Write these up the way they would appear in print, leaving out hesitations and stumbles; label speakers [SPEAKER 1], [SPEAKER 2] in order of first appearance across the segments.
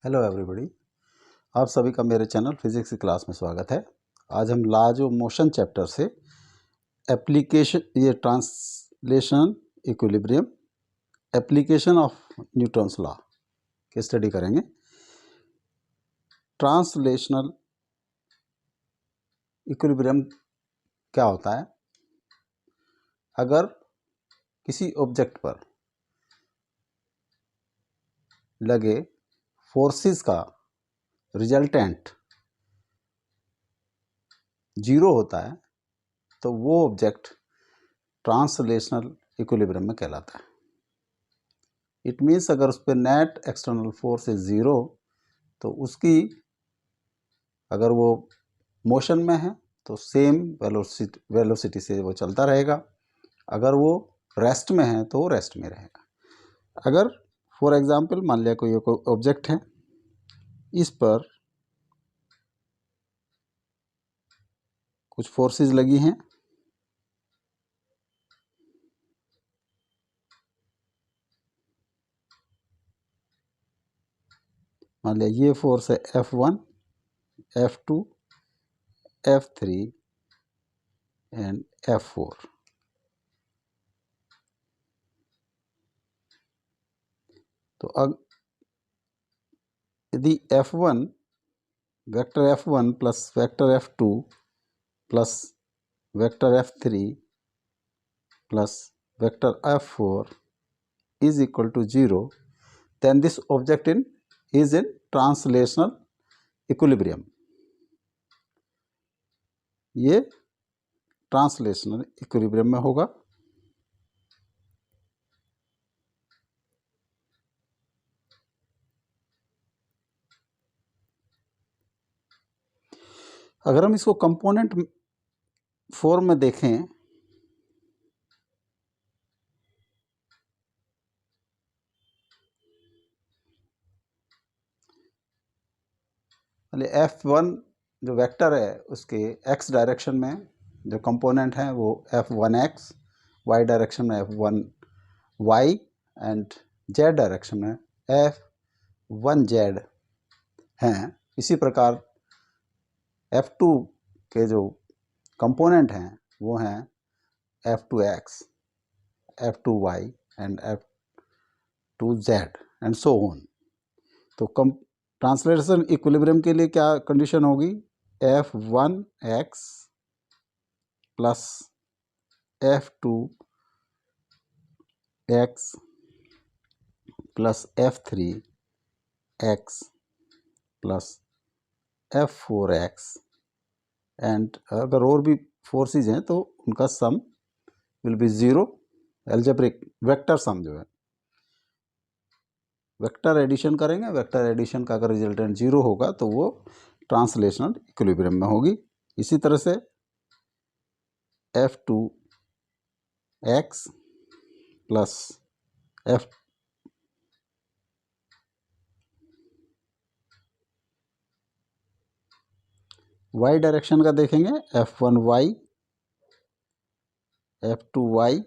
[SPEAKER 1] Hello everybody, आप सभी का मेरे चैनल फिजिक्स की क्लास में स्वागत है। आज हम लॉज ऑफ मोशन चैप्टर से translation equilibrium application of Newton's law की स्टडी करेंगे। ट्रांसलेशनल इक्विलिब्रियम क्या होता है? अगर किसी ऑब्जेक्ट पर लगे फोर्सेस का रिजल्टेंट जीरो होता है तो वो ऑब्जेक्ट ट्रांसलेशनल इक्विलिब्रियम में कहलाता है। इट मीन्स अगर उस पर net external force is zero तो उसकी, अगर वो मोशन में है तो सेम वेलोसिटी से वो चलता रहेगा। अगर वो रेस्ट में है तो वो रेस्ट में रहेगा। अगर फॉर एग्जांपल मान लिया कोई ऑब्जेक्ट है, इस पर कुछ फोर्सेस लगी हैं, मान लिया ये फोर्स है F1, F2, F3 and F4। तो अब यदि F1 vector F1 plus vector F2 plus vector F3 plus vector F4 is equal to 0, then this object is in translational equilibrium। ये ट्रांसलेशनल इक्विलिब्रियम में होगा। अगर हम इसको कंपोनेंट फॉर्म में देखें, F1 जो वेक्टर है उसके x डायरेक्शन में जो कंपोनेंट हैं वो F1x, y डायरेक्शन में F1y एंड z डायरेक्शन में F1z हैं। इसी प्रकार F2 के जो कंपोनेंट हैं वो हैं F2x, F2y and F2z and so on. तो ट्रांसलेशन इक्विलिब्रियम के लिए क्या कंडीशन होगी? F1x plus F2x plus F3x plus F4x and अगर और भी फोर्सेस हैं तो उनका sum will be zero. Algebraic vector sum जो है, वेक्टर एडिशन करेंगे, वेक्टर एडिशन का अगर रिजल्टेंट जीरो होगा तो वो ट्रांसलेशनल इक्विलिब्रियम में होगी। इसी तरह से F2x प्लस y डायरेक्शन का देखेंगे, F1y, F2y,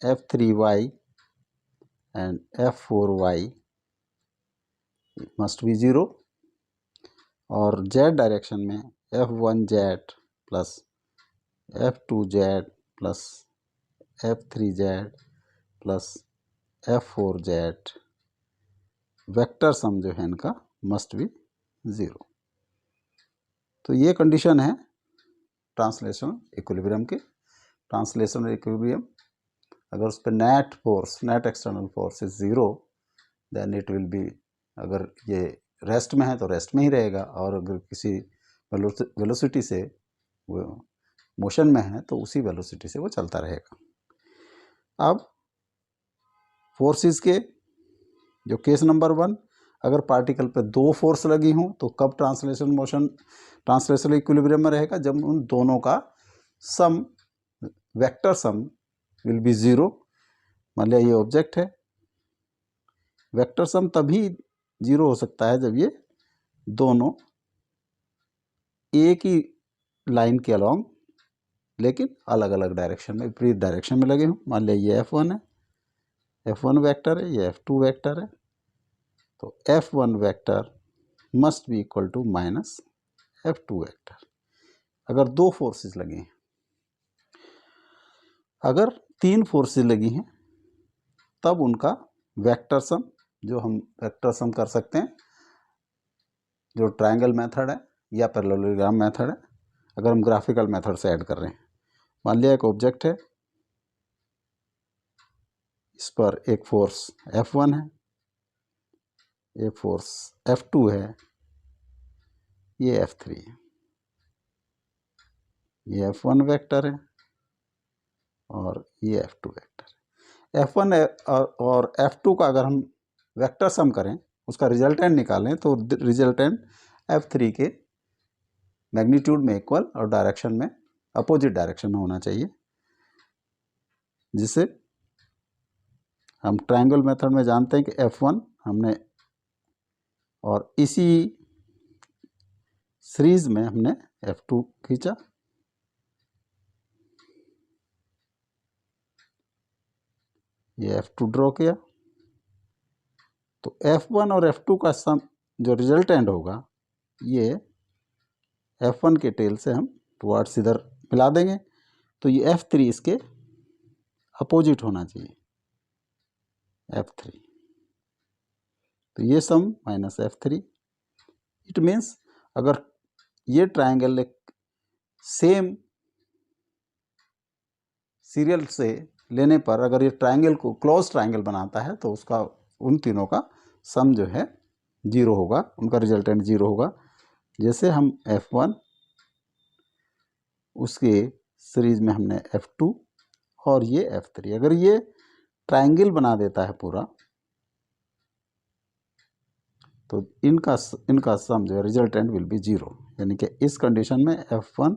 [SPEAKER 1] F3y and F4y must be zero. और z डायरेक्शन में F1z plus F2z plus F3z plus F4z vector sum जो है इनका मस्ट बी ज़ीरो। तो ये कंडीशन है ट्रांसलेशनल इक्विलिब्रियम के। ट्रांसलेशनल इक्विलिब्रियम अगर उस पर net external force is zero then it will be, अगर ये रेस्ट में है तो रेस्ट में ही रहेगा, और अगर किसी वेलोसिटी से वो मोशन में है तो उसी वेलोसिटी से वो चलता रहेगा। अब फोर्सेस के जो केस नंबर 1, अगर पार्टिकल पे दो फोर्स लगी हों तो कब ट्रांसलेशनल इक्विलिब्रियम में रहेगा? जब उन दोनों का sum, vector sum will be zero. मान लिया ये ऑब्जेक्ट है, वेक्टर सम तभी जीरो हो सकता है जब ये दोनों एक ही लाइन के अलोंग लेकिन अलग अलग डायरेक्शन में, विपरीत डायरेक्शन में लगे हों। मान लिया ये F1 है, F1 वेक्टर है, ये F2 वेक्टर है, तो F1 vector must be equal to minus F2 vector. अगर दो फोर्सेस लगी हैं, अगर तीन फोर्सेस लगी हैं, तब उनका वेक्टर सम, जो हम वेक्टर सम कर सकते हैं, जो ट्रायंगल मेथड है या पैरेललोग्राम मेथड है, अगर हम ग्राफिकल मेथड से ऐड कर रहे हैं। मान लिया एक ऑब्जेक्ट है, इस पर एक फोर्स F1 है, एक फोर्स F2 है, ये F3 है, ये F1 वेक्टर है और ये F2 वेक्टर है। F1 और F2 का अगर हम वेक्टर सम करें, उसका रिजल्टेंट निकालें, तो रिजल्टेंट F3 के मैग्नीट्यूड में इक्वल और डायरेक्शन में अपोजिट डायरेक्शन में होना चाहिए, जिसे हम ट्रायंगल मेथड में जानते हैं कि F1 हमने, और इसी सीरीज में हमने F2 खींचा, ये F2 ड्रॉ किया, तो F1 और F2 का सम जो रिजल्टेंट होगा, ये F1 के टेल से हम टुवर्ड्स इधर मिला देंगे, तो ये F3 इसके अपोजिट होना चाहिए, F3, तो ये सम माइनस F3। इट मीन्स अगर ये ट्रायंगल एक सेम सीरियल से लेने पर अगर ये ट्रायंगल को क्लोज ट्रायंगल बनाता है, तो उसका उन तीनों का सम जो है 0 होगा, उनका रिजल्टेंट 0 होगा। जैसे हम F1, उसके सीरीज में हमने F2 और ये F3, अगर ये ट्रायंगल बना देता है पूरा, तो इनका सम जो है रिजल्टेंट विल बी 0, यानी कि इस कंडीशन में F1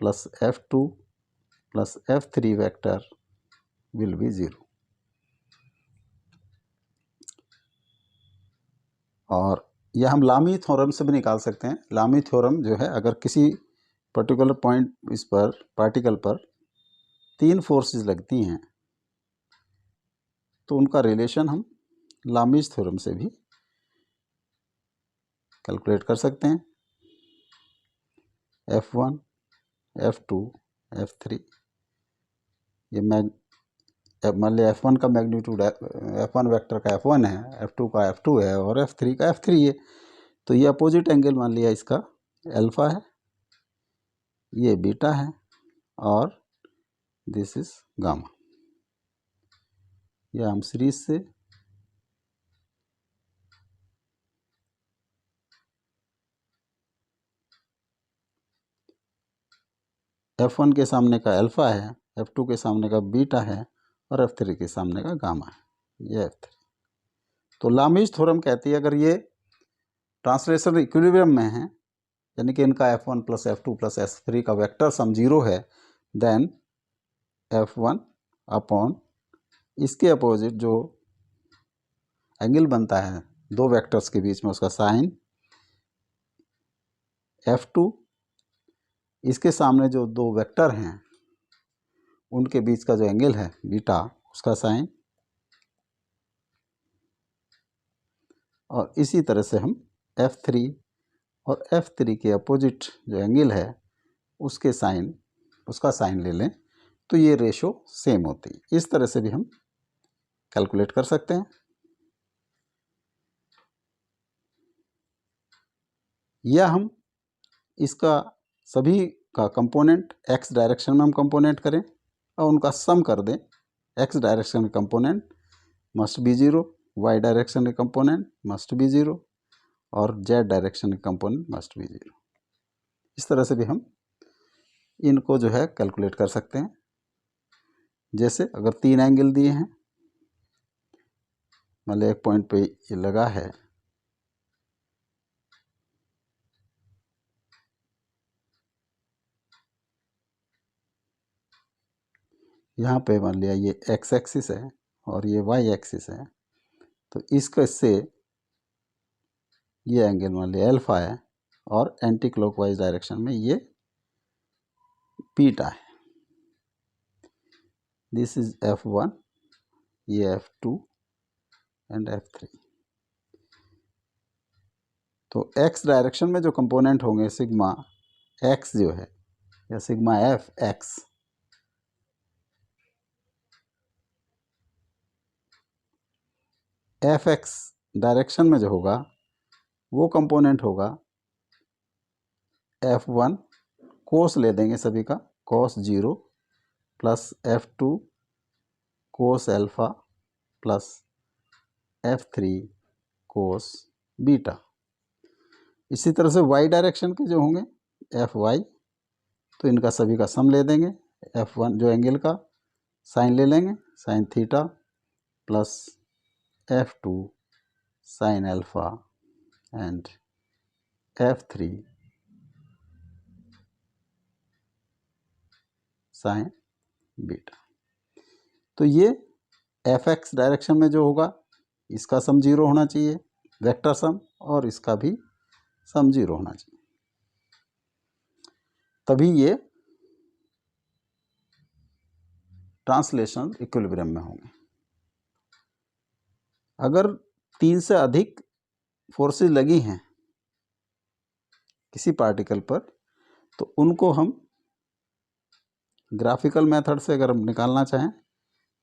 [SPEAKER 1] plus F2 plus F3 vector will be 0। और यह हम लामी थ्योरम से भी निकाल सकते हैं। लामी थ्योरम जो है, अगर किसी पर्टिकुलर पॉइंट इस पर पार्टिकल पर तीन फोर्सेस लगती हैं, तो उनका रिलेशन हम लामीज थ्योरम से भी कैलकुलेट कर सकते हैं। F1, F2, F3, ये मान लिया F1 का मैग्नीट्यूड F1 वेक्टर का F1 है, F2 का F2 है और F3 का F3 है, तो ये अपोजिट एंगल मान लिया इसका अल्फा है, ये बीटा है और दिस इज गामा। यह हम सीरीज से F1 के सामने का अल्फा है, F2 के सामने का बीटा है और F3 के सामने का गामा है, ये F3। तो लामीज थ्योरम कहती है अगर ये ट्रांसलेशनल इक्विलिब्रियम में है, यानी कि इनका F1 plus F2 plus F3 का वेक्टर सम 0 है, देन F1 अपॉन इसके अपोजिट जो एंगल बनता है दो वेक्टर्स के बीच में, उसका साइन F2, इसके सामने जो दो वेक्टर हैं उनके बीच का जो एंगल है बीटा, उसका साइन, और इसी तरह से हम F3 और F3 के अपोजिट जो एंगल है उसके साइन, उसका साइन ले लें, तो ये रेशो सेम होती है। इस तरह से भी हम कैलकुलेट कर सकते हैं। या हम इसका सभी का कंपोनेंट x डायरेक्शन में हम कंपोनेंट करें और उनका सम कर दें। x डायरेक्शन का component must be 0, y direction का कंपोनेंट मस्ट बी 0 और z डायरेक्शन का कंपोनेंट मस्ट बी 0। इस तरह से भी हम इनको जो है कैलकुलेट कर सकते हैं। जैसे अगर तीन एंगल दिए हैं, मान एक पॉइंट पे ये लगा है, यहाँ पे मान लिया ये x एक्सिस है और ये y एक्सिस है, तो इसका इससे ये एंगल मान लिया अल्फा है और एंटी क्लॉकवाइज डायरेक्शन में ये बीटा है। दिस इज F1, ये F2 एंड F3। तो एक्स डायरेक्शन में जो कंपोनेंट होंगे सिग्मा एक्स जो है या sigma F x, F x direction में जो होगा वो कंपोनेंट होगा F1 कोस ले देंगे सभी का, cos 0 plus F2 cos alpha plus F3 cos beta. इसी तरह से y डायरेक्शन के जो होंगे Fy, तो इनका सभी का सम ले देंगे। F1 जो एंगल का साइन ले लेंगे, sine theta plus F2 sine alpha and F3 sign beta. तो ये एफ एक्स डायरेक्शन में जो होगा इसका सम 0 होना चाहिए, वेक्टर सम, और इसका भी सम 0 होना चाहिए, तभी ये ट्रांसलेशनल इक्विलिब्रियम में होंगे। अगर 3 से अधिक फोर्सेस लगी हैं किसी पार्टिकल पर, तो उनको हम ग्राफिकल मेथड से अगर हम निकालना चाहें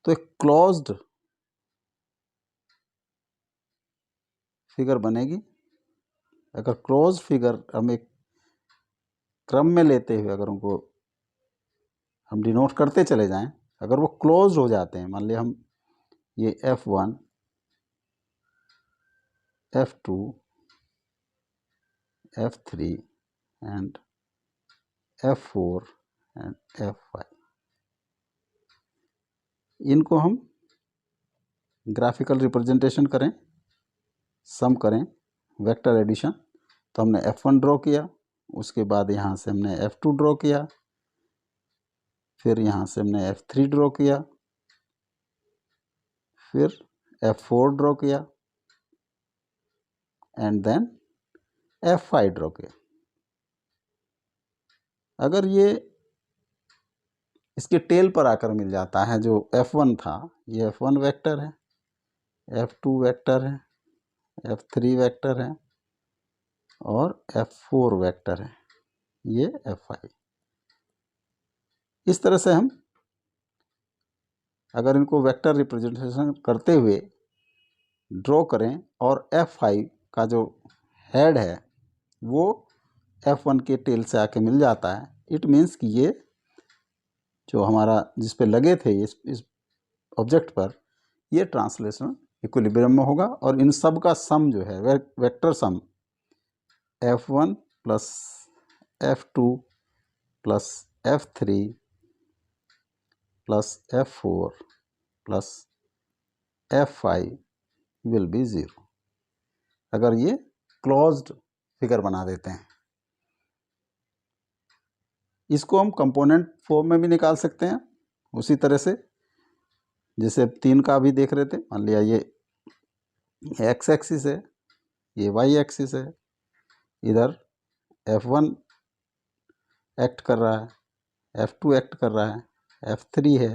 [SPEAKER 1] तो एक क्लोज्ड फिगर बनेगी। अगर क्लोज्ड फिगर हम एक क्रम में लेते हुए अगर उनको हम डिनोट करते चले जाएं, अगर वो क्लोज हो जाते हैं, मान लिया हम ये F1 F2 F3 and F4 and F5, इनको हम ग्राफिकल रिप्रेजेंटेशन करें, सम करें, वेक्टर एडिशन, तो हमने F1 ड्रॉ किया, उसके बाद यहाँ से हमने F2 ड्रॉ किया, फिर यहाँ से हमने F3 ड्रॉ किया, फिर F4 ड्रॉ किया एंड देन F5 ड्रॉ किया। अगर ये इसके टेल पर आकर मिल जाता है, जो F1 था, ये F1 वेक्टर है, F2 वेक्टर है, F3 वेक्टर है और F4 वेक्टर है, ये F5। इस तरह से हम अगर इनको वेक्टर रिप्रेजेंटेशन करते हुए ड्रॉ करें और F5 का जो हेड है वो F1 के टेल से आके मिल जाता है, इट मीन्स कि ये जो हमारा जिस पे लगे थे इस ऑब्जेक्ट पर, ये ट्रांसलेशनल इक्विलिब्रियम में होगा और इन सब का सम जो है vector sum F1 plus F2 plus F3 plus F4 plus F5 will be 0, अगर ये क्लोज्ड फिगर बना देते हैं। इसको हम कंपोनेंट फॉर्म में भी निकाल सकते हैं उसी तरह से जैसे 3 का भी देख रहे थे। मान लिया ये एक्स एक्सिस है, ये वाई एक्सिस है, इधर F1 एक्ट कर रहा है, F2 एक्ट कर रहा है, F3 है,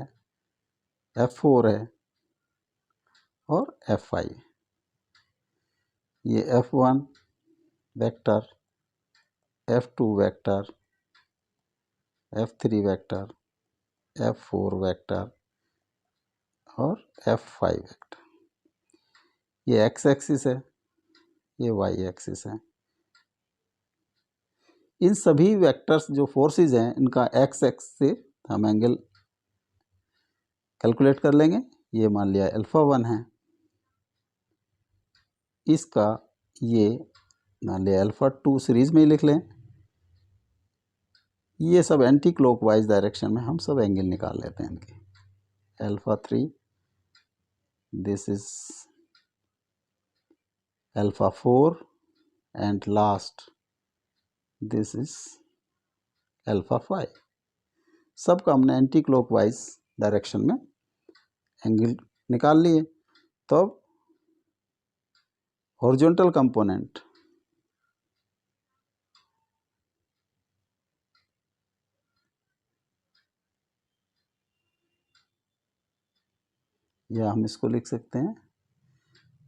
[SPEAKER 1] F4 है और F5। ये F1 vector, F2 vector, F3 vector, F4 vector और F5 वेक्टर। ये एक्स एक्सिस है, ये वाई एक्सिस है। इन सभी वेक्टर्स जो फोर्सेस हैं, इनका एक्स एक्स से हम एंगल कैलकुलेट कर लेंगे। ये मान लिया α1 है, इसका ये मान लिया α2 सीरीज में ही लिख लें। ये सब एंटी क्लॉकवाइज डायरेक्शन में हम सब एंगल निकाल लेते हैं इनके। α3, this is α4 and last this is α5। सबका हमने एंटी क्लॉकवाइज डायरेक्शन में एंगल निकाल लिए। तो अब हॉरिजॉन्टल कंपोनेंट या हम इसको लिख सकते हैं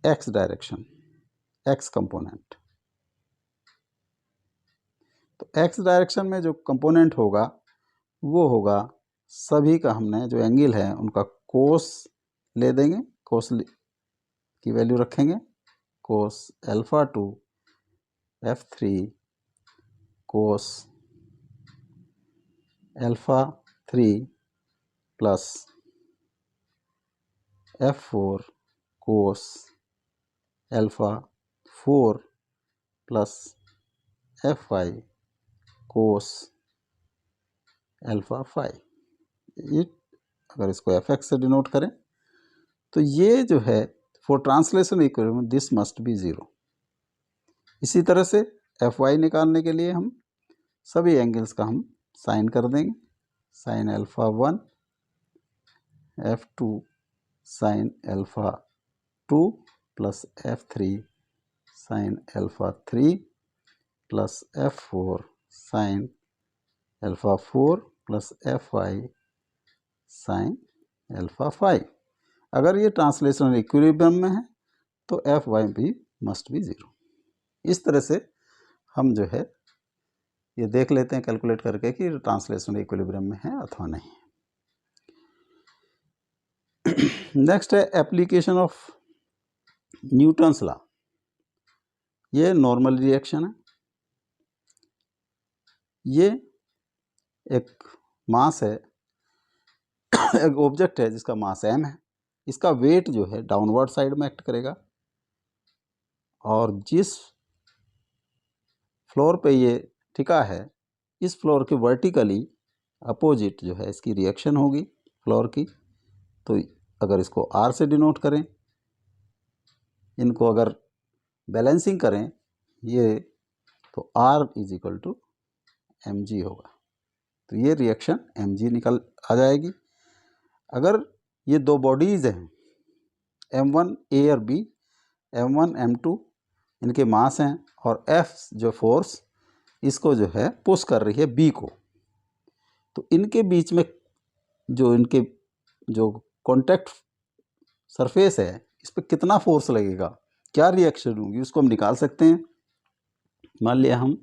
[SPEAKER 1] एक्स डायरेक्शन, एक्स कंपोनेंट। तो एक्स डायरेक्शन में जो कंपोनेंट होगा वो होगा, सभी का हमने जो एंगल है उनका कोस ले देंगे, कोस की वैल्यू रखेंगे, cos alpha 2 F3 cos alpha 3 plus F4 cos alpha 4 plus F5 cos alpha 5। ये अगर इसको Fx से डिनोट करें तो ये जो है for translation equilibrium this must be 0। इसी तरह से Fy निकालने के लिए हम सभी एंगल्स का हम साइन कर देंगे, sine alpha 1 F2 sine alpha 2 plus F3 sine alpha 3 plus F4 sine alpha 4 plus F5 sine alpha 5। अगर ये ट्रांसलेशनल इक्विलिब्रियम में है तो Fy भी मस्ट बी 0। इस तरह से हम जो है ये देख लेते हैं कैलकुलेट करके कि ट्रांसलेशनल इक्विलिब्रियम में है अथवा नहीं। नेक्स्ट है एप्लीकेशन ऑफ न्यूटन्स लॉ। ये नॉर्मल रिएक्शन है। ये एक मास है, एक ऑब्जेक्ट है जिसका मास m है, इसका वेट जो है डाउनवर्ड साइड में एक्ट करेगा और जिस फ्लोर पे ये टिका है इस फ्लोर के वर्टिकली अपोजिट जो है इसकी रिएक्शन होगी फ्लोर की। तो अगर इसको r से डिनोट करें, इनको अगर बैलेंसिंग करें ये, तो r is equal to mg होगा। तो ये रिएक्शन mg निकल आ जाएगी। अगर ये दो बॉडीज़ हैं m1 a और b, m1 m2 इनके मास हैं और F जो फोर्स इसको जो है पुश कर रही है B को, तो इनके बीच में जो इनके जो कॉन्टैक्ट सरफेस है इस पर कितना फोर्स लगेगा, क्या रिएक्शन होगी, उसको हम निकाल सकते हैं। मान लिया हम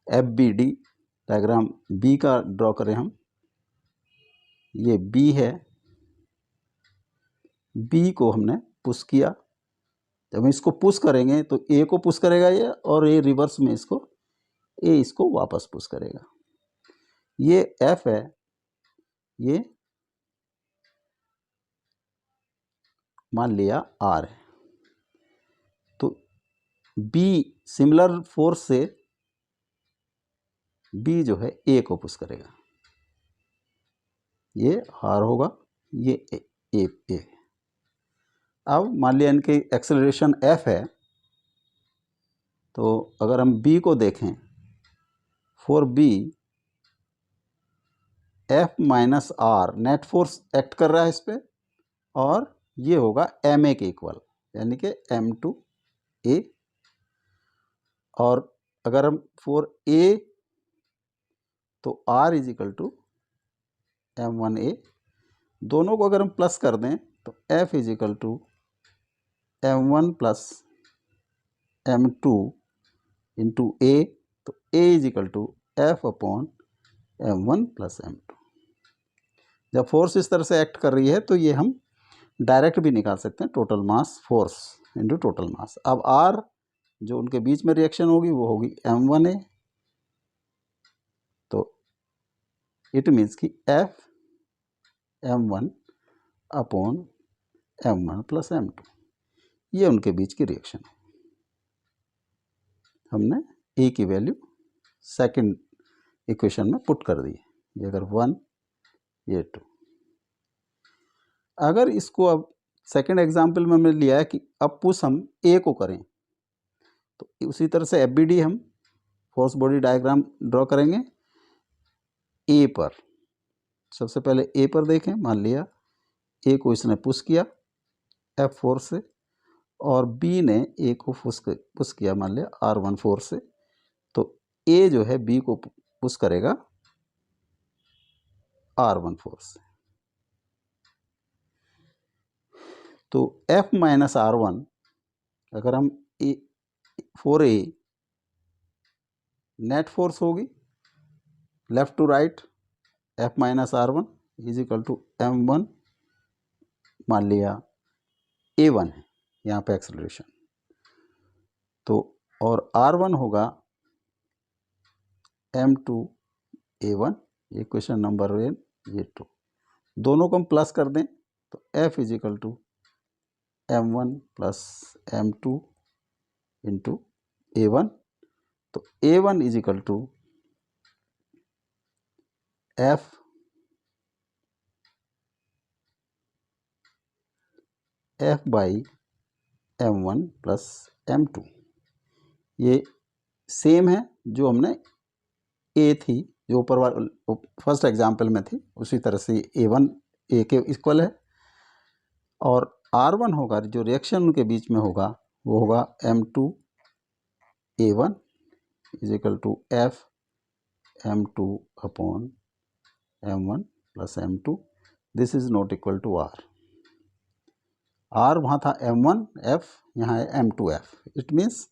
[SPEAKER 1] FBD डायग्राम B का ड्रॉ करें हम, ये B है, B को हमने पुश किया, जब हम इसको पुश करेंगे तो A को पुश करेगा ये और A रिवर्स में इसको A इसको वापस पुश करेगा। ये F है, ये मान लिया R है, तो B सिमिलर फोर्स से B जो है A को पुश करेगा, ये R होगा, ये A। अब मान लिया इनके एक्सेलरेशन F है, तो अगर हम B को देखें, for B F minus R net force act कर रहा है इस पर और ये होगा MA के इक्वल, यानी कि M2A। और अगर हम फॉर A तो R is equal to M1A, दोनों को अगर हम प्लस कर दें तो F is equal to M1 plus M2 into A, तो A is equal to F upon M1 plus M2। जब फोर्स इस तरह से एक्ट कर रही है तो ये हम डायरेक्ट भी निकाल सकते हैं, total mass force into total mass. अब R जो उनके बीच में रिएक्शन होगी वो होगी M1A, तो इट मीन्स कि F M1 upon M1 plus M2, ये उनके बीच की रिएक्शन है। हमने A की वैल्यू सेकंड इक्वेशन में पुट कर दी है, ये अगर 1 ये 2। अगर इसको अब सेकंड एग्जाम्पल में हमने लिया है कि अब पुश हम A को करें, तो उसी तरह से FBD हम फोर्स बॉडी डायग्राम ड्रॉ करेंगे A पर। सबसे पहले A पर देखें, मान लिया A को इसने पुश किया F4 से और B ने A को पुश किया मान लिया R1 फोर्स से, तो A जो है B को पुश करेगा R1 फोर्स से। तो F माइनस R1 अगर हम A 4A नेट फोर्स होगी left to right F minus R1 is equal to M1, मान लिया A1 है यहाँ पे एक्सेलरेशन, तो और R1 होगा M2 A1, ये क्वेश्चन नंबर 1 ये 2, दोनों को हम प्लस कर दें तो F is equal to M1 plus M2 into A1, तो A1 is equal to F by M1 plus M2, ये सेम है जो हमने A थी, जो ऊपर वाला फर्स्ट एग्जाम्पल में थी, उसी तरह से A1 A के इक्वल है, और R1 होगा जो रिएक्शन उनके बीच में होगा वो होगा M2 A1 is equal to F M2 upon M1 plus M2, this is not equal to R वहाँ था M1 F, यहाँ है M2 F, इट मीन्स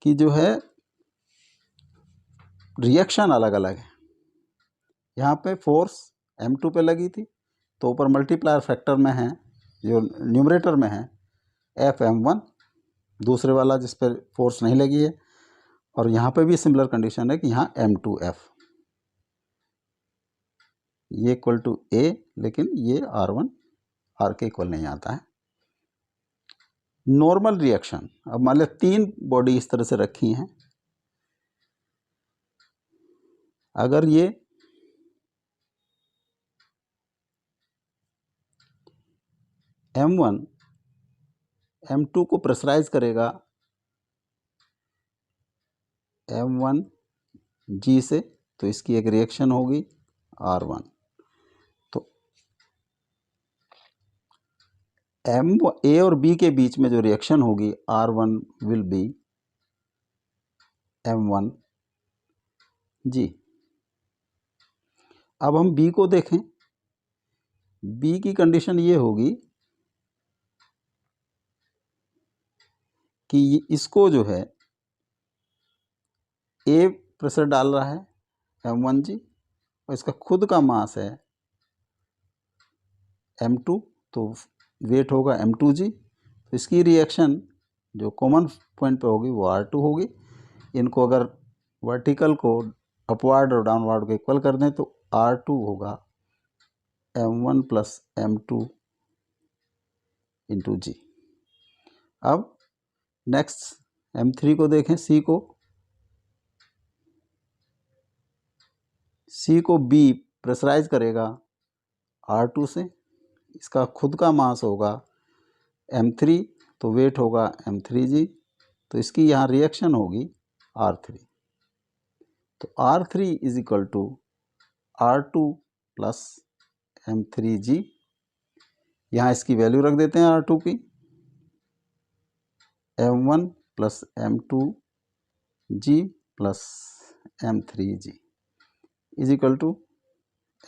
[SPEAKER 1] कि जो है रिएक्शन अलग अलग है। यहाँ पे फोर्स M2 पे लगी थी तो ऊपर मल्टीप्लायर फैक्टर में है, जो न्यूमरेटर में है F M1, दूसरे वाला जिस पर फोर्स नहीं लगी है, और यहाँ पे भी सिमिलर कंडीशन है कि यहाँ M2 F, ये इक्वल टू A, लेकिन ये R1 R के इक्वल नहीं आता है। नॉर्मल रिएक्शन, अब मान लिया 3 बॉडी इस तरह से रखी हैं, अगर ये M1 M2 को प्रेशराइज करेगा M1 G से, तो इसकी एक रिएक्शन होगी R1, तो A और B के बीच में जो रिएक्शन होगी R1 will be M1 G। अब हम B को देखें, B की कंडीशन ये होगी कि इसको जो है A प्रेशर डाल रहा है M1G, और इसका खुद का मास है M2, तो वेट होगा M2G, तो इसकी रिएक्शन जो कॉमन पॉइंट पे होगी वो R2 होगी। इनको अगर वर्टिकल को अपवर्ड और डाउनवर्ड को इक्वल कर दें तो R2 होगा M1 plus M2 into G। अब नेक्स्ट M3 को देखें, C को B प्रेशराइज करेगा R2 से, इसका खुद का मास होगा M3, तो वेट होगा M3G, तो इसकी यहाँ रिएक्शन होगी R3, तो R3 is equal to R2 plus M3G, यहाँ इसकी वैल्यू रख देते हैं R2 की, M1 plus M2G plus M3G is equal to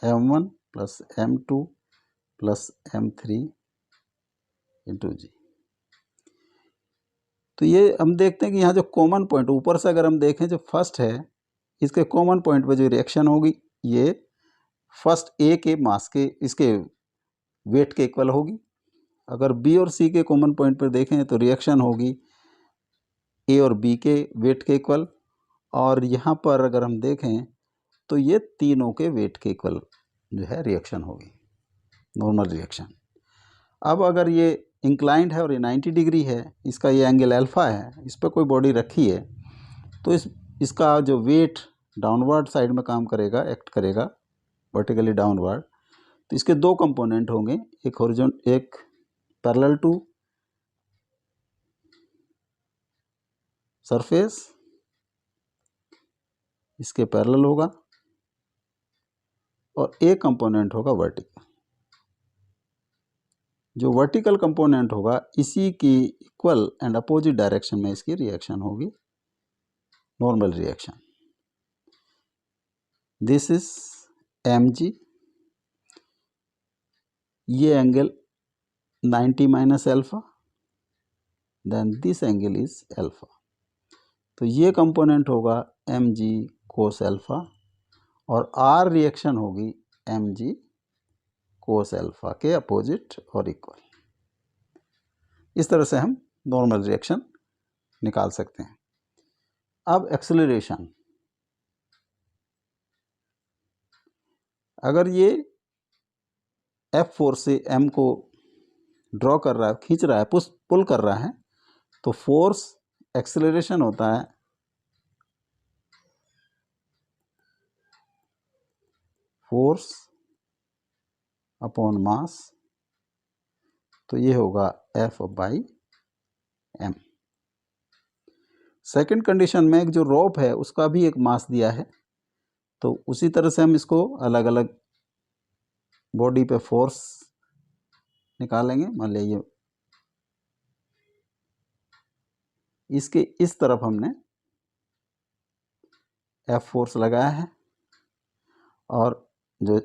[SPEAKER 1] M1 plus M2 plus M3 into G। तो ये हम देखते हैं कि यहाँ जो कॉमन पॉइंट ऊपर से अगर हम देखें, जो फर्स्ट है इसके कॉमन पॉइंट पे जो रिएक्शन होगी ये फर्स्ट A के मास के इसके वेट के इक्वल होगी। अगर B और C के कॉमन पॉइंट पर देखें तो रिएक्शन होगी A और B के वेट के इक्वल, और यहाँ पर अगर हम देखें तो ये तीनों के वेट के इक्वल जो है रिएक्शन होगी, नॉर्मल रिएक्शन। अब अगर ये इंक्लाइंड है और ये 90 डिग्री है, इसका ये एंगल अल्फा है, इस पर कोई बॉडी रखी है, तो इसका जो वेट डाउनवर्ड साइड में काम करेगा, एक्ट करेगा वर्टिकली डाउनवर्ड, तो इसके 2 कंपोनेंट होंगे, एक पैरेलल टू सरफेस, इसके पैरेलल होगा, और एक कंपोनेंट होगा वर्टिकल। जो वर्टिकल कंपोनेंट होगा इसी की इक्वल एंड अपोजिट डायरेक्शन में इसकी रिएक्शन होगी, normal reaction. This is mg, ये angle 90 minus alpha, then this angle is alpha, तो ये कंपोनेंट होगा mg कोस अल्फ़ा और R रिएक्शन होगी mg कोस अल्फ़ा के अपोजिट और इक्वल। इस तरह से हम नॉर्मल रिएक्शन निकाल सकते हैं। अब एक्सेलरेशन, अगर ये F फोर्स से m को ड्रॉ कर रहा है, खींच रहा है, पुल कर रहा है, तो फोर्स एक्सेलरेशन होता है फोर्स अपॉन मास, तो ये होगा F/m। सेकंड कंडीशन में एक जो रोप है उसका भी एक मास दिया है, तो उसी तरह से हम इसको अलग अलग बॉडी पे फोर्स निकालेंगे। मान लीजिए इसके इस तरफ हमने F फोर्स लगाया है और जो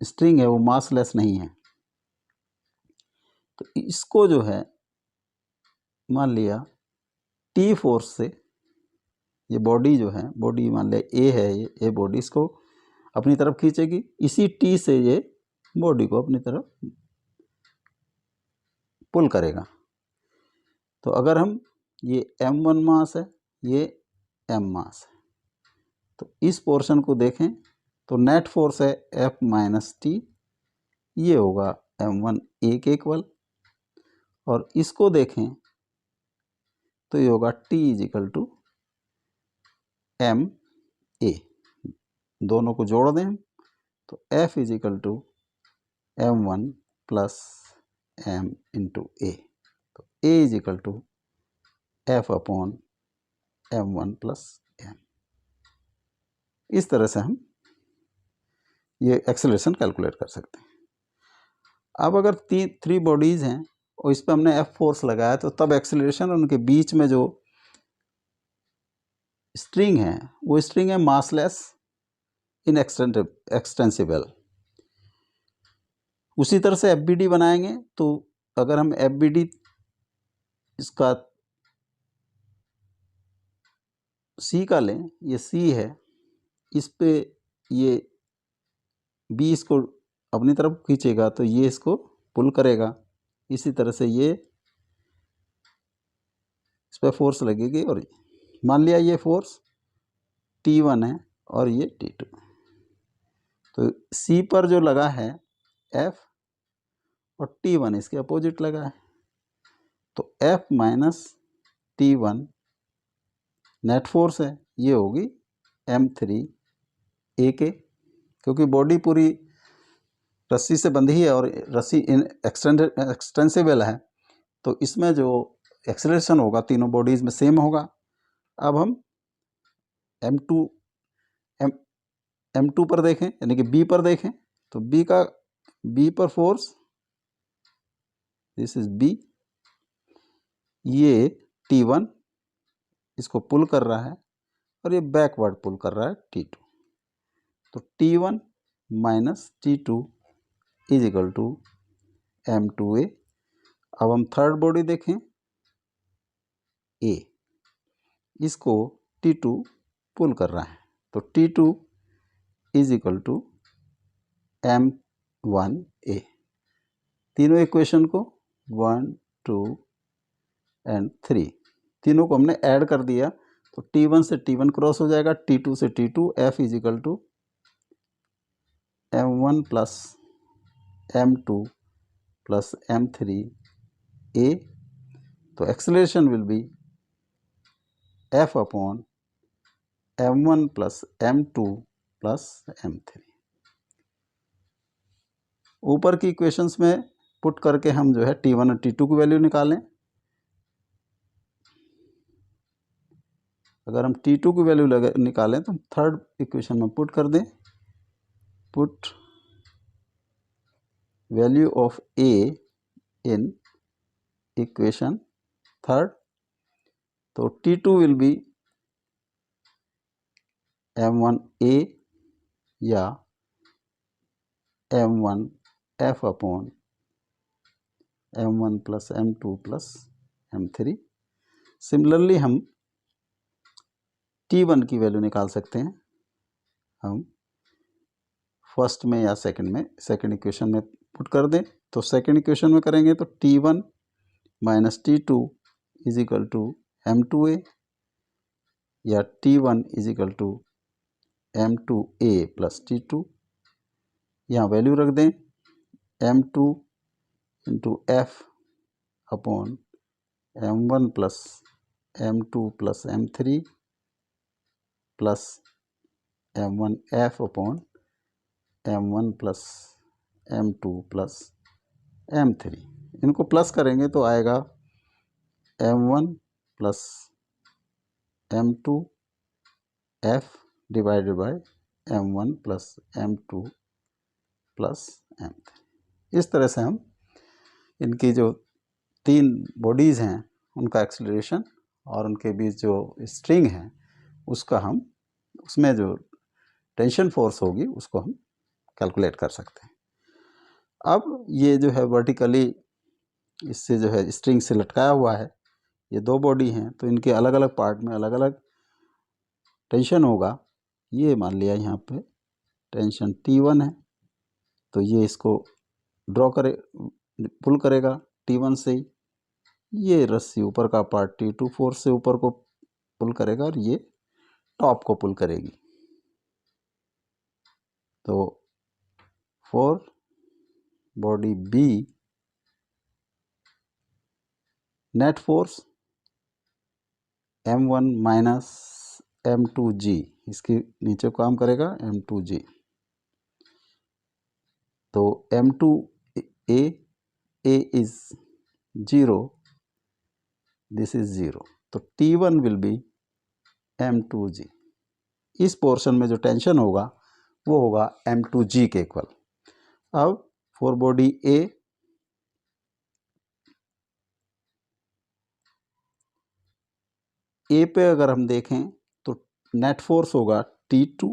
[SPEAKER 1] स्ट्रिंग है वो मासलेस नहीं है, तो इसको जो है मान लिया T फोर्स से ये बॉडी जो है, बॉडी मान लिया A है, ये बॉडी इसको अपनी तरफ खींचेगी, इसी T से ये बॉडी को अपनी तरफ पुल करेगा। तो अगर हम ये m1 मास है, ये m मास है, तो इस पोर्शन को देखें तो नेट फोर्स है F माइनस टी, ये होगा m1 के इक्वल, और इसको देखें तो ये होगा T इजिकल टू ma, दोनों को जोड़ दें तो F equal to m1 plus m into A, तो A equal to F upon m1 plus m। इस तरह से हम ये एक्सेलरेशन कैलकुलेट कर सकते हैं। अब अगर थ्री बॉडीज़ हैं और इस पर हमने F फोर्स लगाया, तो तब एक्सेलरेशन उनके बीच में जो स्ट्रिंग है वो स्ट्रिंग है मासलेस इन एक्सटेंसिबल। उसी तरह से FBD बनाएंगे, तो अगर हम FBD इसका C का लें, ये C है, इस पे ये B इसको अपनी तरफ खींचेगा तो ये इसको पुल करेगा, इसी तरह से ये इस पर फोर्स लगेगी, और मान लिया ये फोर्स T1 है और ये T2, तो C पर जो लगा है F और T1 इसके अपोजिट लगा है, तो F minus T1 net force है, ये होगी m3 के, क्योंकि बॉडी पूरी रस्सी से बंधी है और रस्सी एक्सटेंसिबल है, तो इसमें जो एक्सेलरेशन होगा तीनों बॉडीज़ में सेम होगा। अब हम m2 पर देखें, यानी कि B पर देखें, तो B पर फोर्स, दिस इज B, ये T1 इसको पुल कर रहा है और ये बैकवर्ड पुल कर रहा है T2, तो T1 minus T2 is equal to m2a। अब हम थर्ड बॉडी देखें A, इसको T2 पुल कर रहा है, तो T2 is equal to m1a। तीनों इक्वेशन को 1 2 एंड 3 तीनों को हमने ऐड कर दिया, तो T1 से T1 क्रॉस हो जाएगा, T2 से T2, F is equal to m1 plus m2 plus m3a। तो acceleration will be F upon m1 plus m2 plus m3। ऊपर की इक्वेशंस में पुट करके हम जो है T1 और T2 की वैल्यू निकालें। अगर हम T2 की वैल्यू निकालें तो हम थर्ड इक्वेशन में पुट कर दें, put value of A in equation third, तो T2 विल बी m1a या m1 F upon m1 plus m2 plus m3। Similarly हम T1 की वैल्यू निकाल सकते हैं हम फर्स्ट में या सेकंड में, सेकंड इक्वेशन में पुट कर दें। तो सेकंड इक्वेशन में करेंगे तो T1 minus T2 is equal to M2A, या T1 is equal to M2A plus T2। यहाँ वैल्यू रख दें M2 into F upon M1 plus M2 plus M3 plus M1F upon M1 plus M2 plus M3। इनको plus करेंगे तो आएगा M1 plus M2 F divided by M1 plus M2 plus M3। इस तरह से हम इनकी जो तीन बॉडीज़ हैं उनका एक्सीलरेशन और उनके बीच जो स्ट्रिंग है उसका हम उसमें जो टेंशन फोर्स होगी उसको हम कैलकुलेट कर सकते हैं। अब ये जो है वर्टिकली इससे जो है स्ट्रिंग से लटकाया हुआ है, ये दो बॉडी हैं तो इनके अलग अलग पार्ट में अलग अलग टेंशन होगा। ये मान लिया यहाँ पे टेंशन T1 है, तो ये इसको ड्रॉ करे पुल करेगा T1 से ही। ये रस्सी ऊपर का पार्ट T2 फोर्स से ऊपर को पुल करेगा और ये टॉप को पुल करेगी। तो for body B net force M1 minus M2G, इसके नीचे काम करेगा M2G। तो M2A इज 0, दिस इज 0, तो T1 विल बी M2G। इस पोर्शन में जो टेंशन होगा वो होगा M2G के इक्वल। अब फॉर बॉडी ए पे अगर हम देखें तो नेट फोर्स होगा T2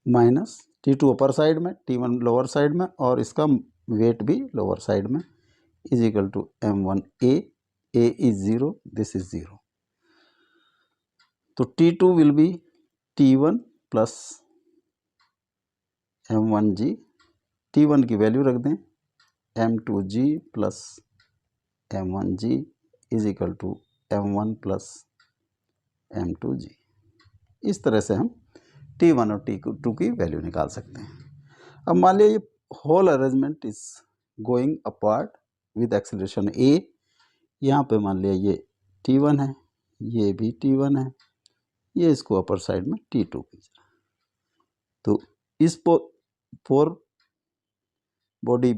[SPEAKER 1] minus T2 upper side में, T1 लोअर साइड में और इसका वेट भी लोअर साइड में, is equal to M1A, A is 0, this is 0। तो T2 will be T1 plus M1G। T1 की वैल्यू रख दें M2G plus M1G is equal to M1 plus M2G। इस तरह से हम T1 और T2 की वैल्यू निकाल सकते हैं। अब मान लिया ये whole arrangement is going upward with acceleration A। यहाँ पे मान लिया ये T1 है, ये भी T1 है, ये इसको अपर साइड में T2 कीजिए। तो इस फॉर बॉडी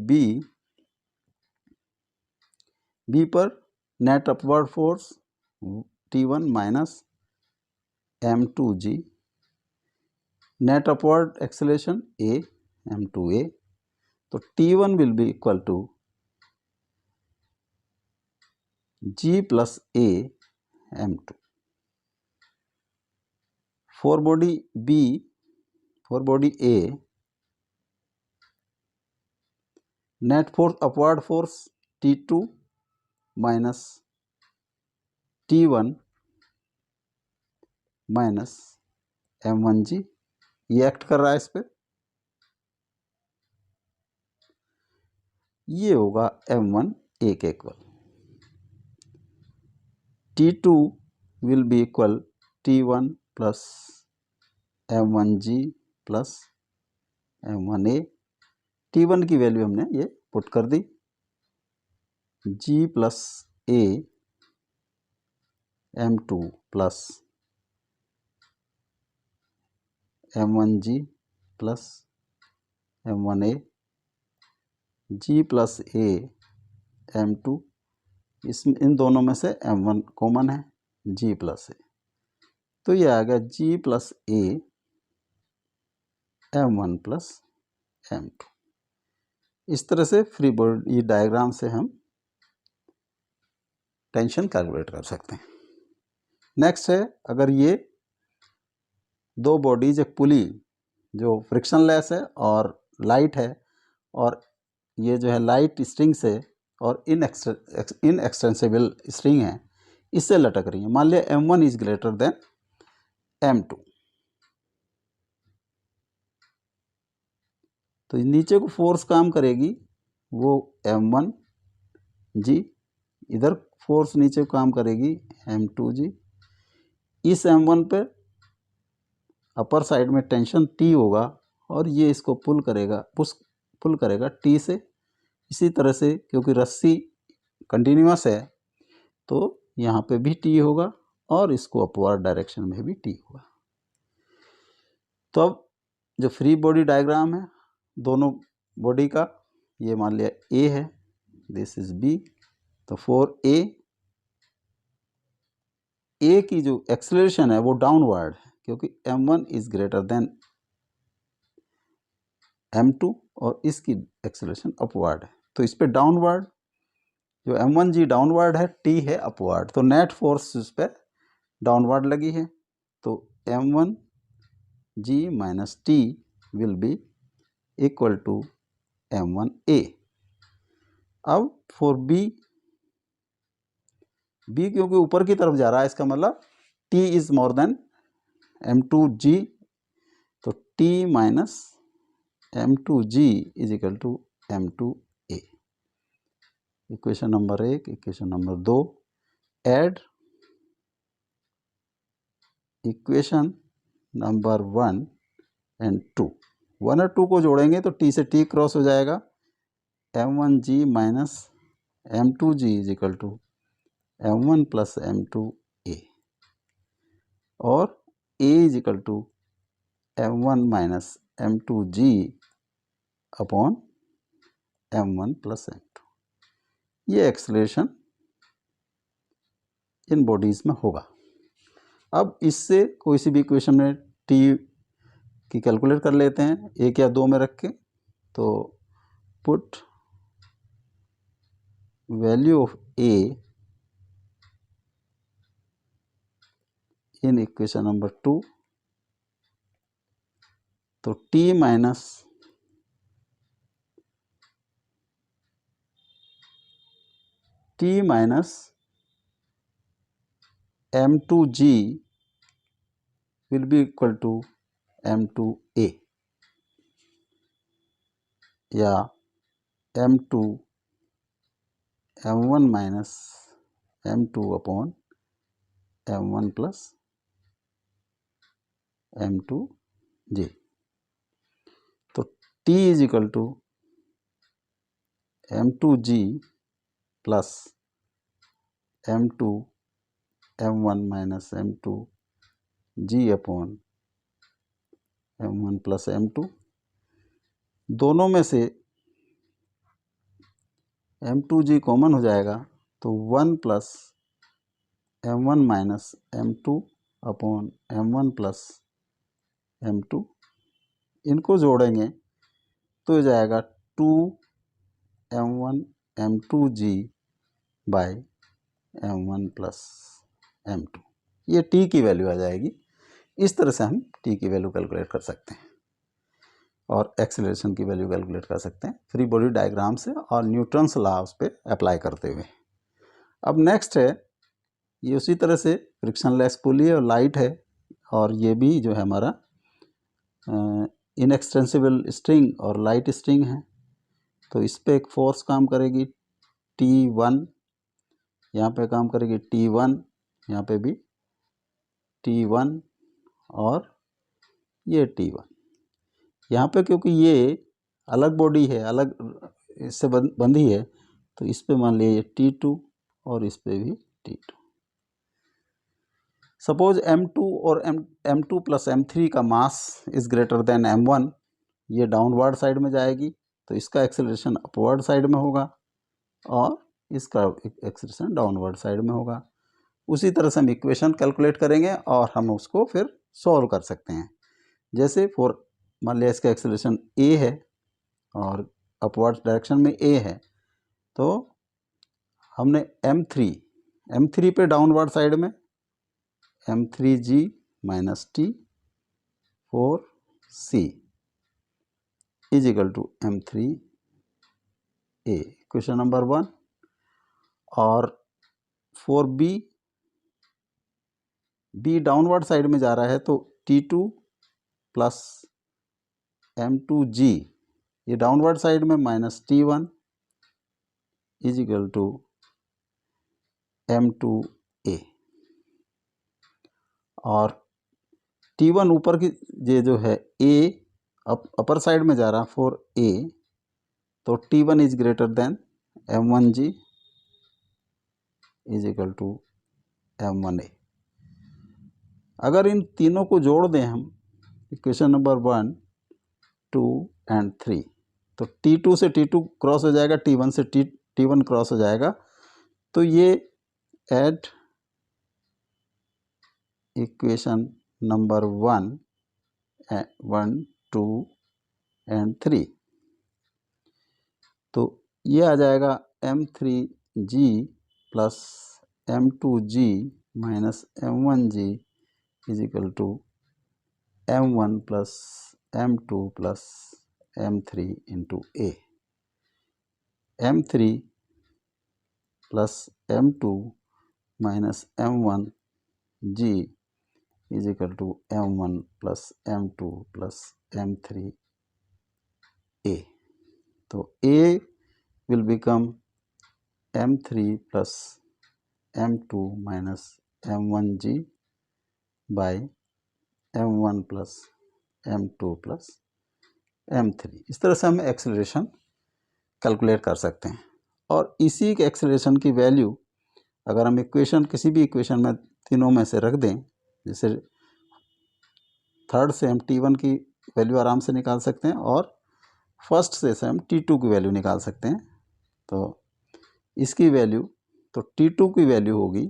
[SPEAKER 1] B पर net upward force T1 minus M2G, net upward acceleration A M2A। तो T1 will be equal to G plus A M2। For body B, for body A net force upward force T2 minus T1 minus M1G, ये act कर रहा है इस पे, ये होगा M1A के equal. T2 will be equal T1 plus M1G plus M1A। T1 की वैल्यू हमने ये पुट कर दी, G plus A M2 plus M1G plus M1A, G plus A M2, इन दोनों में से M1 कॉमन है, G प्लस A, तो ये आ गया G plus A M1 plus M2। इस तरह से फ्री बॉडी डायग्राम से हम टेंशन कैलकुलेट कर सकते हैं। नेक्स्ट है, अगर ये दो बॉडीज, एक पुली जो फ्रिक्शनलेस है और लाइट है, और ये जो है लाइट स्ट्रिंग से और इनएक्सटेंसिबल स्ट्रिंग है, इससे लटक रही है। मान लिया M1 is greater then m2। तो नीचे को फोर्स काम करेगी वो m1g, इधर फोर्स नीचे काम करेगी m2g। इस m1 पे अपर साइड में टेंशन T होगा और ये इसको पुल करेगा T से। इसी तरह से क्योंकि रस्सी कंटिन्यूअस है तो यहाँ पे भी T होगा और इसको अपवर्ड डायरेक्शन में भी T होगा। तो अब जो फ्री बॉडी डायग्राम है दोनों बॉडी का, ये मान लिया A है, दिस इज B। तो फॉर A की जो एक्सेलरेशन है वो डाउनवर्ड है क्योंकि m1 is greater then m2 और इसकी एक्सेलरेशन अपवर्ड है। तो इस पे डाउनवर्ड, जो m1g डाउनवर्ड है, T है अपवर्ड, तो नेट फोर्स इस पे डाउनवर्ड लगी है। तो m1g minus T will be equal to m1a। अब फॉर B क्योंकि ऊपर की तरफ जा रहा है, इसका मतलब T is more than m2g, तो T minus m2g is equal to m2a। Equation number 1, equation number 2, add equation number 1 and 2। 1 और 2 को जोड़ेंगे तो T से T क्रॉस हो जाएगा, m1g minus m2g is equal to m1 plus m2a, और a is equal to m1 minus m2g upon m1 plus m2। ये acceleration in bodies में होगा। अब इससे कोई सी भी इक्वेशन में T की कैलकुलेट कर लेते हैं 1 या 2 में रख के। तो put value of A in equation number 2, तो T minus m2g will be equal to m2a, या m1 minus m2 upon m1 plus m2g। तो T is equal to m2g plus m2 m1 minus m2g upon m1 plus m2। दोनों में से m2g common हो जाएगा तो 1 plus m1 minus m2 upon m1 plus m2, इनको जोड़ेंगे तो हो जाएगा 2m1 m2g bye m1 plus m2। ये T की वैल्यू आ जाएगी। इस तरह से हम T की वैल्यू कैलकुलेट कर सकते हैं और एक्सेलरेशन की वैल्यू कैलकुलेट कर सकते हैं फ्री बॉडी डायग्राम से और न्यूटन्स लॉ उस पर अप्लाई करते हुए। अब नेक्स्ट है, ये उसी तरह से फ्रिक्शनलेस पुली और लाइट है, और ये भी जो है हमारा इनएक्सटेंसिबल स्ट्रिंग और लाइट स्ट्रिंग है। तो इस पर एक फोर्स काम करेगी T1, यहाँ पे काम करेगी T1, यहाँ पे भी T1 और ये T1। यहाँ पे क्योंकि ये अलग बॉडी है, अलग इससे बंधी है, तो इस पे मान लिया ये T2 और इस पे भी T2। सपोज m2 और m2 प्लस m3 का mass is greater then m1, ये डाउनवर्ड साइड में जाएगी तो इसका एक्सेलरेशन अपवर्ड साइड में होगा और इसका एक्सेलरेशन डाउनवर्ड साइड में होगा। उसी तरह से हम इक्वेशन कैलकुलेट करेंगे और हम उसको फिर सॉल्व कर सकते हैं। जैसे फॉर मान लिया इसका एक्सेलरेशन a है और अपवर्ड डायरेक्शन में a है, तो हमने m3 पे डाउनवर्ड साइड में m3g minus T for C is equal to m3a, question number 1। और for B B downward side में जा रहा है तो T2 प्लस M2G, ये डाउनवर्ड साइड में minus T1 is equal to M2A, और T1 ऊपर की ये जो है A अपर साइड में जा रहा फॉर A, तो T1 is greater than M1G is equal to M1A। अगर इन तीनों को जोड़ दें हम, इक्वेशन नंबर 1, 2 एंड 3, तो T2 से T2 क्रॉस हो जाएगा, T1 से T1 क्रॉस हो जाएगा, तो ये एट इक्वेशन नंबर 1, 2 एंड 3, तो ये आ जाएगा M3G plus M2G minus M1G is equal to M1 plus M2 plus M3 into A। M3 plus M2 minus M1G is equal to M1 plus M2 plus M3A। तो A will become M3 plus M2 minus M1G by M1 plus M2 plus M3। इस तरह से हम acceleration calculate कर सकते हैं। और इसी के एक्सेलरेशन की वैल्यू अगर हम इक्वेशन किसी भी इक्वेशन में तीनों में से रख दें, जैसे थर्ड से हम T1 की वैल्यू आराम से निकाल सकते हैं और फर्स्ट से हम T2 की वैल्यू निकाल सकते हैं। तो इसकी वैल्यू, तो T2 की वैल्यू होगी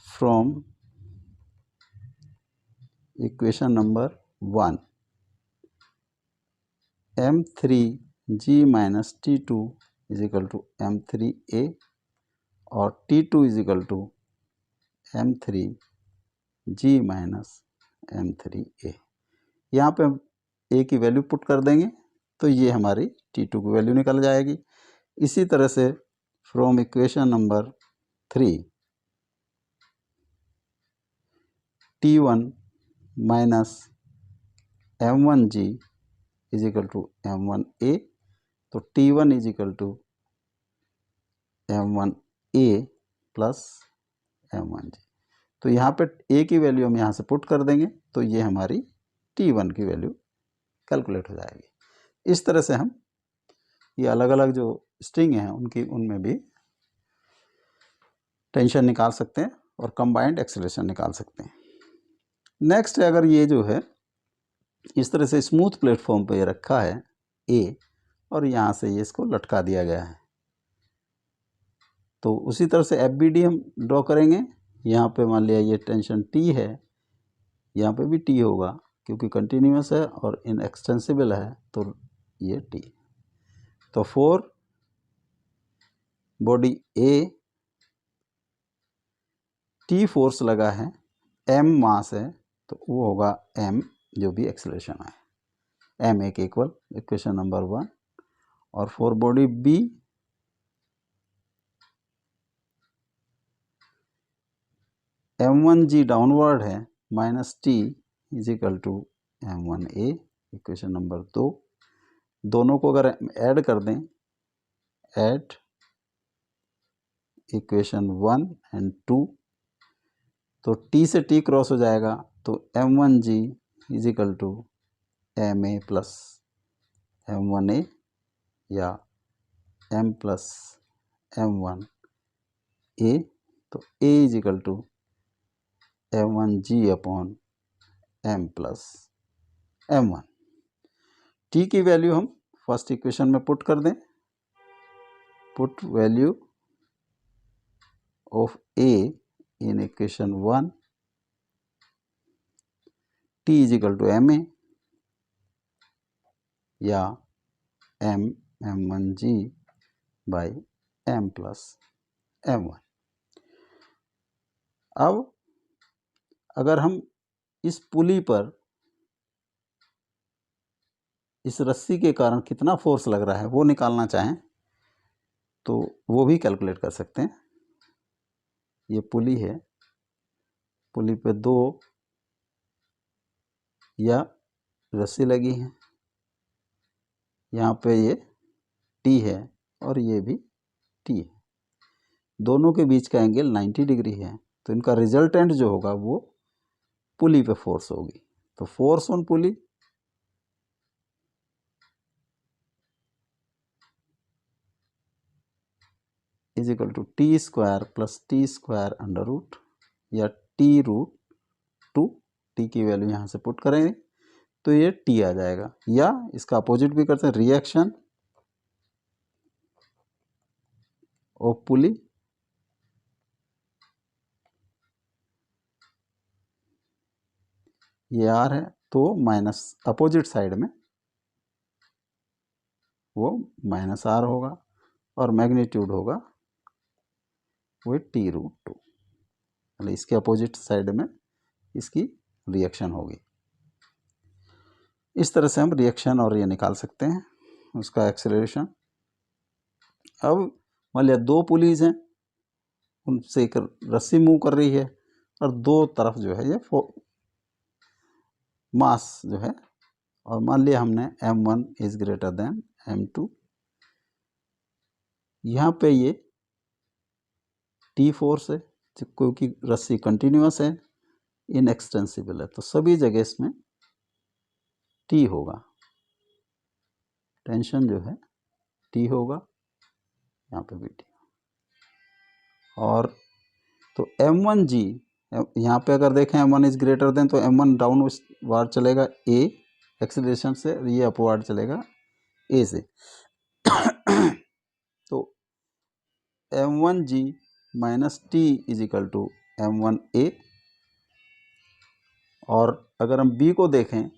[SPEAKER 1] from equation number 1 M3G minus T2 is equal to M3A और T2 is equal to M3G minus M3A। यहाँ पे हम A की वैल्यू पुट कर देंगे तो ये हमारी T2 की वैल्यू निकल जाएगी। इसी तरह से from equation number 3 T1 minus M1G is equal to M1A, तो T1 is equal to M1A plus M1G। तो यहाँ पे A की वैल्यू हम यहाँ से पुट कर देंगे तो ये हमारी T1 की वैल्यू कैलकुलेट हो जाएगी। इस तरह से हम ये अलग अलग जो स्ट्रिंग हैं उनमें भी टेंशन निकाल सकते हैं और कंबाइंड एक्सेलरेशन निकाल सकते हैं। नेक्स्ट है, अगर ये जो है इस तरह से स्मूथ प्लेटफॉर्म पे रखा है A और यहाँ से ये इसको लटका दिया गया है, तो उसी तरह से FBD हम ड्रॉ करेंगे। यहाँ पे मान लिया ये टेंशन T है, यहाँ पे भी T होगा क्योंकि कंटिन्यूस है और इनएक्सटेंसिबल है, तो ये T। तो for body A T force लगा है, M मास है, तो वो होगा M जो भी एक्सेलरेशन है, M एक इक्वल इक्वेशन नंबर 1। और for body B M1G downward है minus T is equal to M1A equation number 2। दोनों को अगर ऐड कर दें, ऐड इक्वेशन 1 एंड 2, तो T से T क्रॉस हो जाएगा, तो M1G is equal to MA plus M1A या M प्लस M1A, तो A is equal to M1G upon M plus M1। T की वैल्यू हम फर्स्ट इक्वेशन में पुट कर दें, put value of A in equation 1, T is equal to MA या M1G by M plus M1। अब अगर हम इस पुली पर इस रस्सी के कारण कितना फोर्स लग रहा है वो निकालना चाहें तो वो भी कैलकुलेट कर सकते हैं। ये पुली है, पुली पे 2 या रस्सी लगी है, यहाँ पे ये टी है और ये भी टी है, दोनों के बीच का एंगल 90 डिग्री है, तो इनका रिजल्टेंट जो होगा वो पुली पे फोर्स होगी। तो force on pulley is equal to T square plus T square under root या टी रूट 2, टी की वैल्यू यहाँ से पुट करेंगे तो ये टी आ जाएगा, या इसका अपोजिट भी करते हैं, रिएक्शन ऑफ पुली ये आर है तो माइनस अपोजिट साइड में वो माइनस आर होगा और मैग्नीट्यूड होगा वो टी रूट 2, मतलब इसके अपोजिट साइड में इसकी रिएक्शन होगी। इस तरह से हम रिएक्शन और ये निकाल सकते हैं उसका एक्सेलरेशन। अब मान लिया 2 पुलीज हैं, उनसे एक रस्सी मूव कर रही है और दो तरफ जो है ये मास जो है, और मान लिया हमने m1 is greater then m2, यहाँ पे ये टी फोर्स है क्योंकि रस्सी कंटिन्यूअस है, इनएक्सटेंसिबल है, तो सभी जगह इसमें टी होगा, टेंशन जो है टी होगा, यहाँ पे भी टी। और तो m1g यहाँ पे अगर देखें m1 इज ग्रेटर देन तो m1 डाउनवर्ड चलेगा a एक्सेलरेशन से, ये अपवर्ड चलेगा a से तो m1g minus T is equal to m1a, और अगर हम b को देखें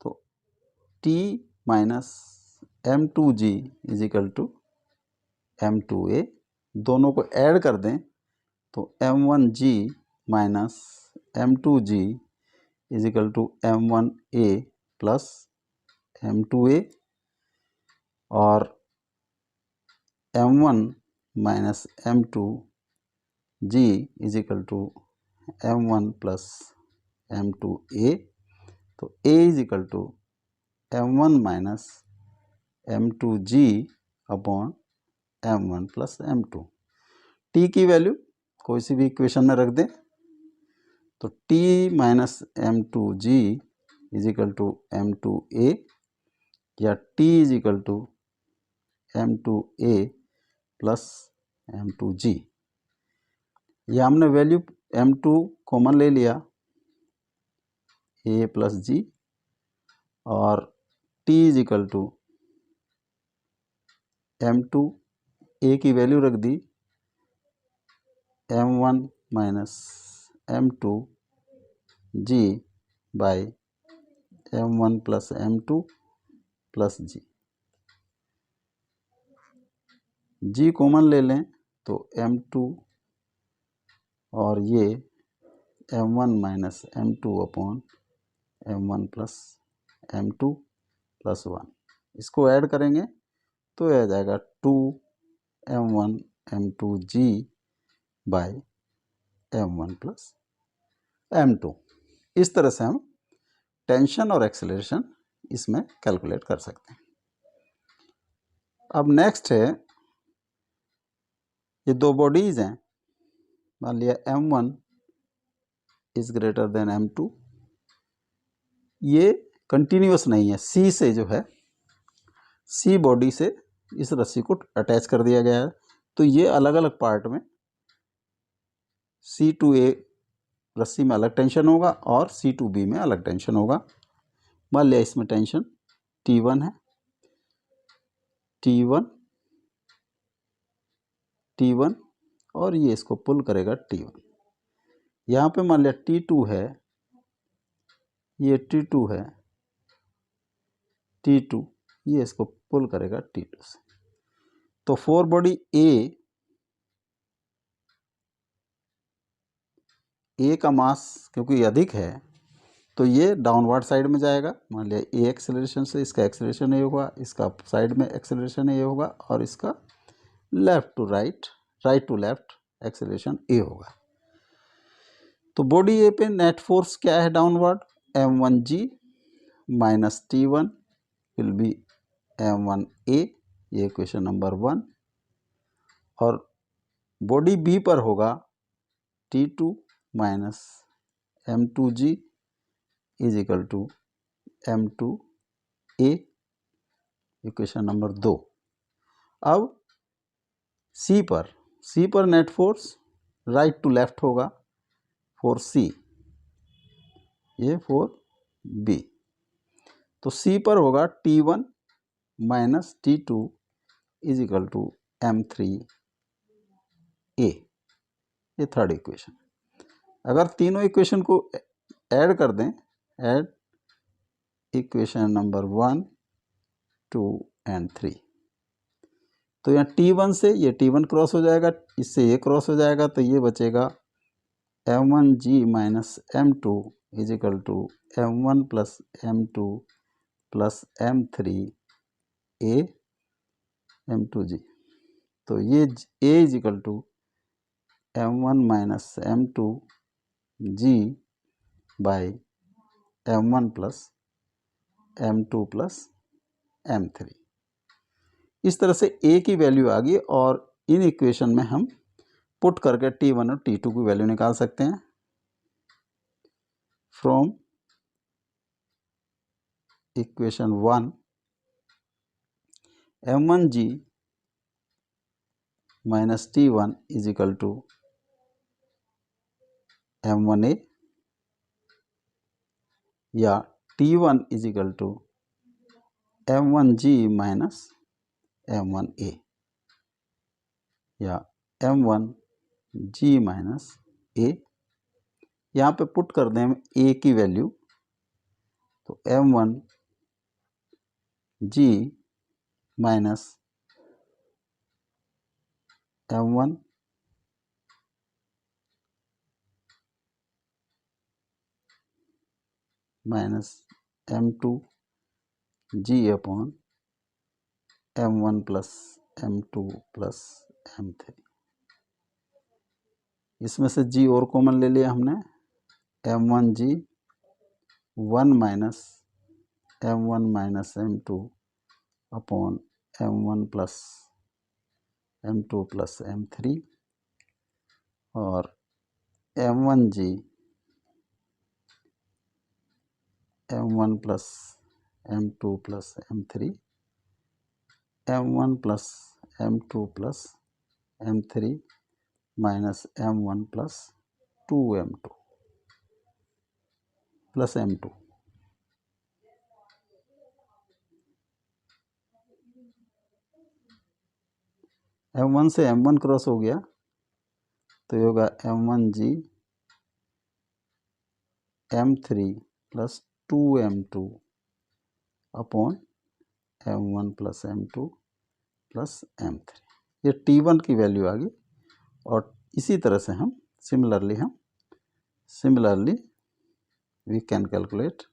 [SPEAKER 1] तो t minus m2g is equal to m2a, दोनों को ऐड कर दें तो m1g minus m2g is equal to m1a plus m2a, और m1 minus m2g is equal to m1 plus m2a, तो a is equal to m1 minus m2g upon m1 plus m2। t की value कोई सी भी equation में रख दें तो t minus m2g is equal to m2a या t is equal to m2a plus m2g। यह हमने वैल्यू m2 कॉमन ले लिया a प्लस g, और t is equal to m2 a की वैल्यू रख दी m1 minus m2 g by m1 plus m2 plus g common ले लें तो m2 और ये m1 minus m2 upon m1 plus m2 plus 1, इसको ऐड करेंगे तो यह आ जाएगा 2m1 m2g by m1 plus m2। इस तरह से हम टेंशन और एक्सेलरेशन इसमें कैलकुलेट कर सकते हैं। अब नेक्स्ट है, ये 2 बॉडीज हैं, मान लिया m1 is greater then m2, ये कंटिन्यूअस नहीं है, C से जो है C बॉडी से इस रस्सी को अटैच कर दिया गया है, तो ये अलग अलग पार्ट में C2A रस्सी में अलग टेंशन होगा और C2B में अलग टेंशन होगा। मान लिया इसमें टेंशन T1 है, T1 और ये इसको पुल करेगा T1। यहाँ पे मान लिया T2 है, ये T2 है, T2 ये इसको पुल करेगा T2 से। तो 4 बॉडी A का मास क्योंकि अधिक है तो ये डाउनवर्ड साइड में जाएगा, मान लिया A एक्सेलरेशन से, इसका एक्सेलरेशन ये होगा, इसका साइड में एक्सेलरेशन ये होगा, और इसका left to right, right to left acceleration A होगा। तो बॉडी ए पे नेट फोर्स क्या है downward, m1g minus T1 will B m1a, ये इक्वेशन नंबर 1। और बॉडी बी पर होगा T2 minus m2g is equal to m2a, equation number 2। अब सी पर net force right to left होगा फॉर सी, ये फॉर बी। तो सी पर होगा T1 minus T2 is equal to m3a, ये थर्ड इक्वेशन। अगर तीनों इक्वेशन को ऐड कर दें, ऐड इक्वेशन नंबर 1, 2 एंड 3, तो यहाँ T1 से ये T1 क्रॉस हो जाएगा, इससे ये क्रॉस हो जाएगा, तो ये बचेगा m1g minus m2 is equal to m1 plus m2 plus m3a m2g। तो ये a is equal to m1 minus m2g by m1 plus m2 plus m3। इस तरह से a की वैल्यू आ गई, और इन इक्वेशन में हम पुट करके T1 और T2 की वैल्यू निकाल सकते हैं। From equation 1 m1g minus T1 is equal to m1a, या T1 is equal to m1g minus m1a, या m1g माइनस a। यहाँ पे पुट कर दें हम a की वैल्यू, तो m1g minus m1 minus m2g upon m1 plus m2 plus m3। इसमें से g और कॉमन ले लिया हमने, m1g 1 minus m1 minus m2 upon m1 plus m2 plus m3, और m1g m1 plus m2 plus m3, m1 plus m2 plus m3 minus m1 plus 2m2 plus m2। m1 से m1 cross हो गया, तो ये होगा m1g m3 plus 2m2 upon m1 plus m2 plus m3। ये T1 की value आ गई। और इसी तरह से हम similarly we can calculate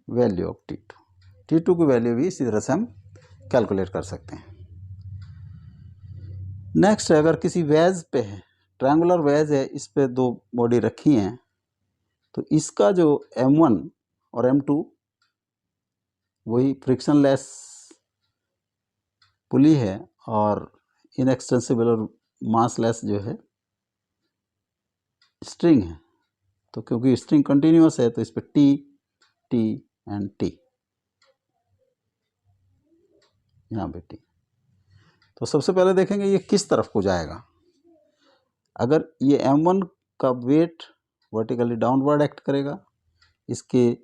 [SPEAKER 1] value of T2 की वैल्यू भी इसी तरह से हम कैलकुलेट कर सकते हैं। नेक्स्ट, अगर किसी वेज पे है, ट्रायंगुलर वेज है, इस पे दो बॉडी रखी हैं, तो इसका जो m1 और m2 वही फ्रिक्शनलेस पुली है, और इनएक्सटेंसिबल और मासलेस जो है स्ट्रिंग है। तो क्योंकि स्ट्रिंग कंटिन्यूअस है, तो इस पे T एंड T, यहाँ पे T। तो सबसे पहले देखेंगे ये किस तरफ को जाएगा। अगर ये m1 का वेट वर्टिकली डाउनवर्ड एक्ट करेगा, इसके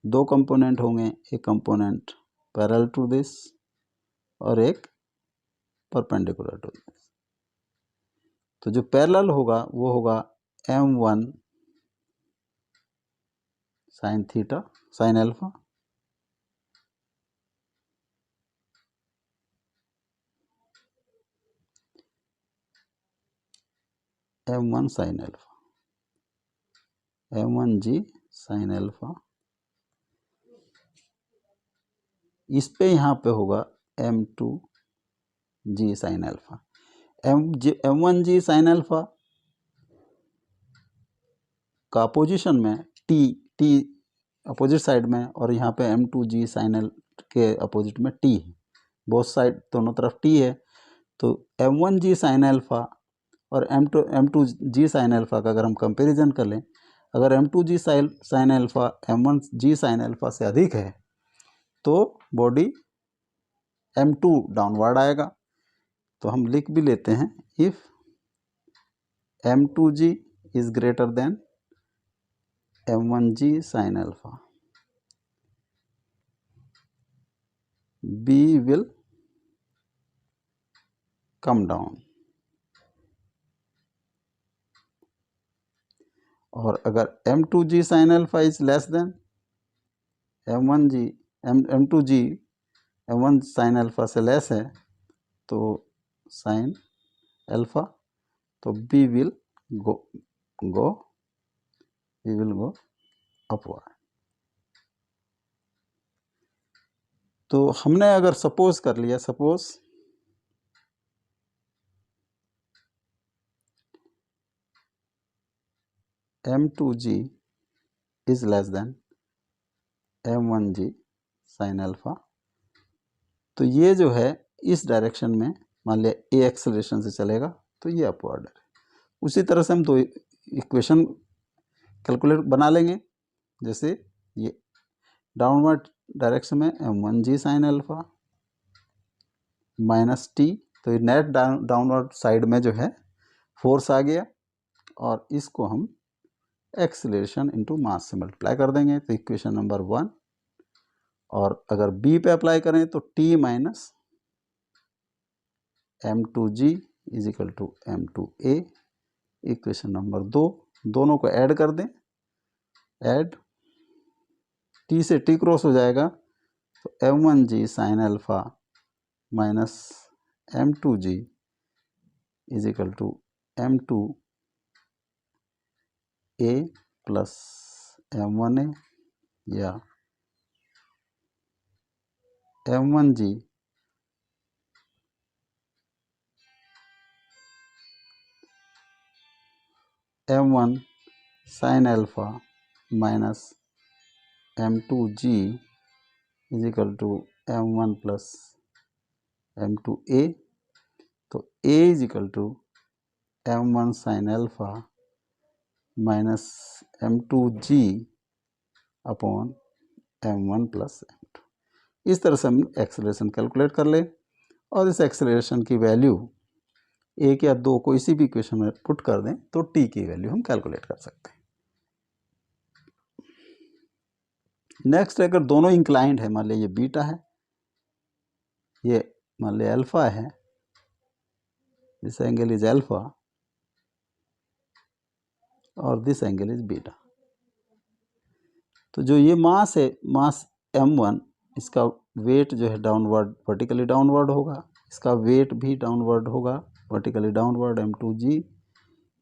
[SPEAKER 1] दो कंपोनेंट होंगे, एक कंपोनेंट पैरेलल टू दिस और एक परपेंडिकुलर टू दिस। तो जो पैरेलल होगा वो होगा m1 sine theta sine alpha, m1 sine alpha, m1g sine alpha. इस पे यहाँ पे होगा m2g sine alpha. m1g sine alpha का अपोजिशन में t अपोजिट साइड में, और यहाँ पे m2g साइन एल के अपोजिट में t है, बोथ साइड दोनों तरफ t है। तो m1g साइन अल्फा और m2g साइन अल्फा का अगर हम कंपैरिजन कर लें, अगर m2g sine alpha m1g sine alpha से अधिक है तो बॉडी m2 डाउनवर्ड आएगा। तो हम लिख भी लेते हैं, if m2g is greater than m1g sine alpha, b will come down। और अगर m2g sine alpha is less than m2g m1 sine alpha से लेस है तो साइन अल्फा, तो b will go अपवर्ड। तो हमने अगर सपोज कर लिया, suppose m2g is less than m1g sine alpha, तो ये जो है इस डायरेक्शन में मान लिया a एक्सेलरेशन से चलेगा तो ये अपवर्ड है। उसी तरह से हम दो इक्वेशन कैलकुलेट बना लेंगे, जैसे ये डाउनवर्ड डायरेक्शन में m1g sine alpha minus t, तो ये नेट डाउनवर्ड साइड में जो है फोर्स आ गया, और इसको हम एक्सेलरेशन इनटू मास से मल्टीप्लाई कर देंगे, तो इक्वेशन नंबर 1। और अगर b पे अप्लाई करें तो t minus m2g is equal to m2a, equation number 2। दोनों को ऐड कर दें, ऐड t से t क्रॉस हो जाएगा, तो m1g sine alpha minus m2g is equal to m2a plus m1a, या m1g m1 sine alpha minus m2g is equal to m1 plus m2a, तो a is equal to m1 sine alpha minus m2g upon m1 plus m2। इस तरह से हम acceleration calculate कर लें, और इस एक्सेलरेशन की वैल्यू 1 या 2 को इसी भी इक्वेशन में पुट कर दें तो t की वैल्यू हम कैलकुलेट कर सकते हैं। नेक्स्ट, अगर दोनों इंक्लाइंड है, मान लिया ये बीटा है, ये मान लिया अल्फा है, दिस एंगल इज अल्फा और दिस एंगल इज बीटा, तो जो ये मास है, मास m1, इसका वेट जो है डाउनवर्ड वर्टिकली डाउनवर्ड होगा, इसका वेट भी डाउनवर्ड होगा वर्टिकली डाउनवर्ड m2g,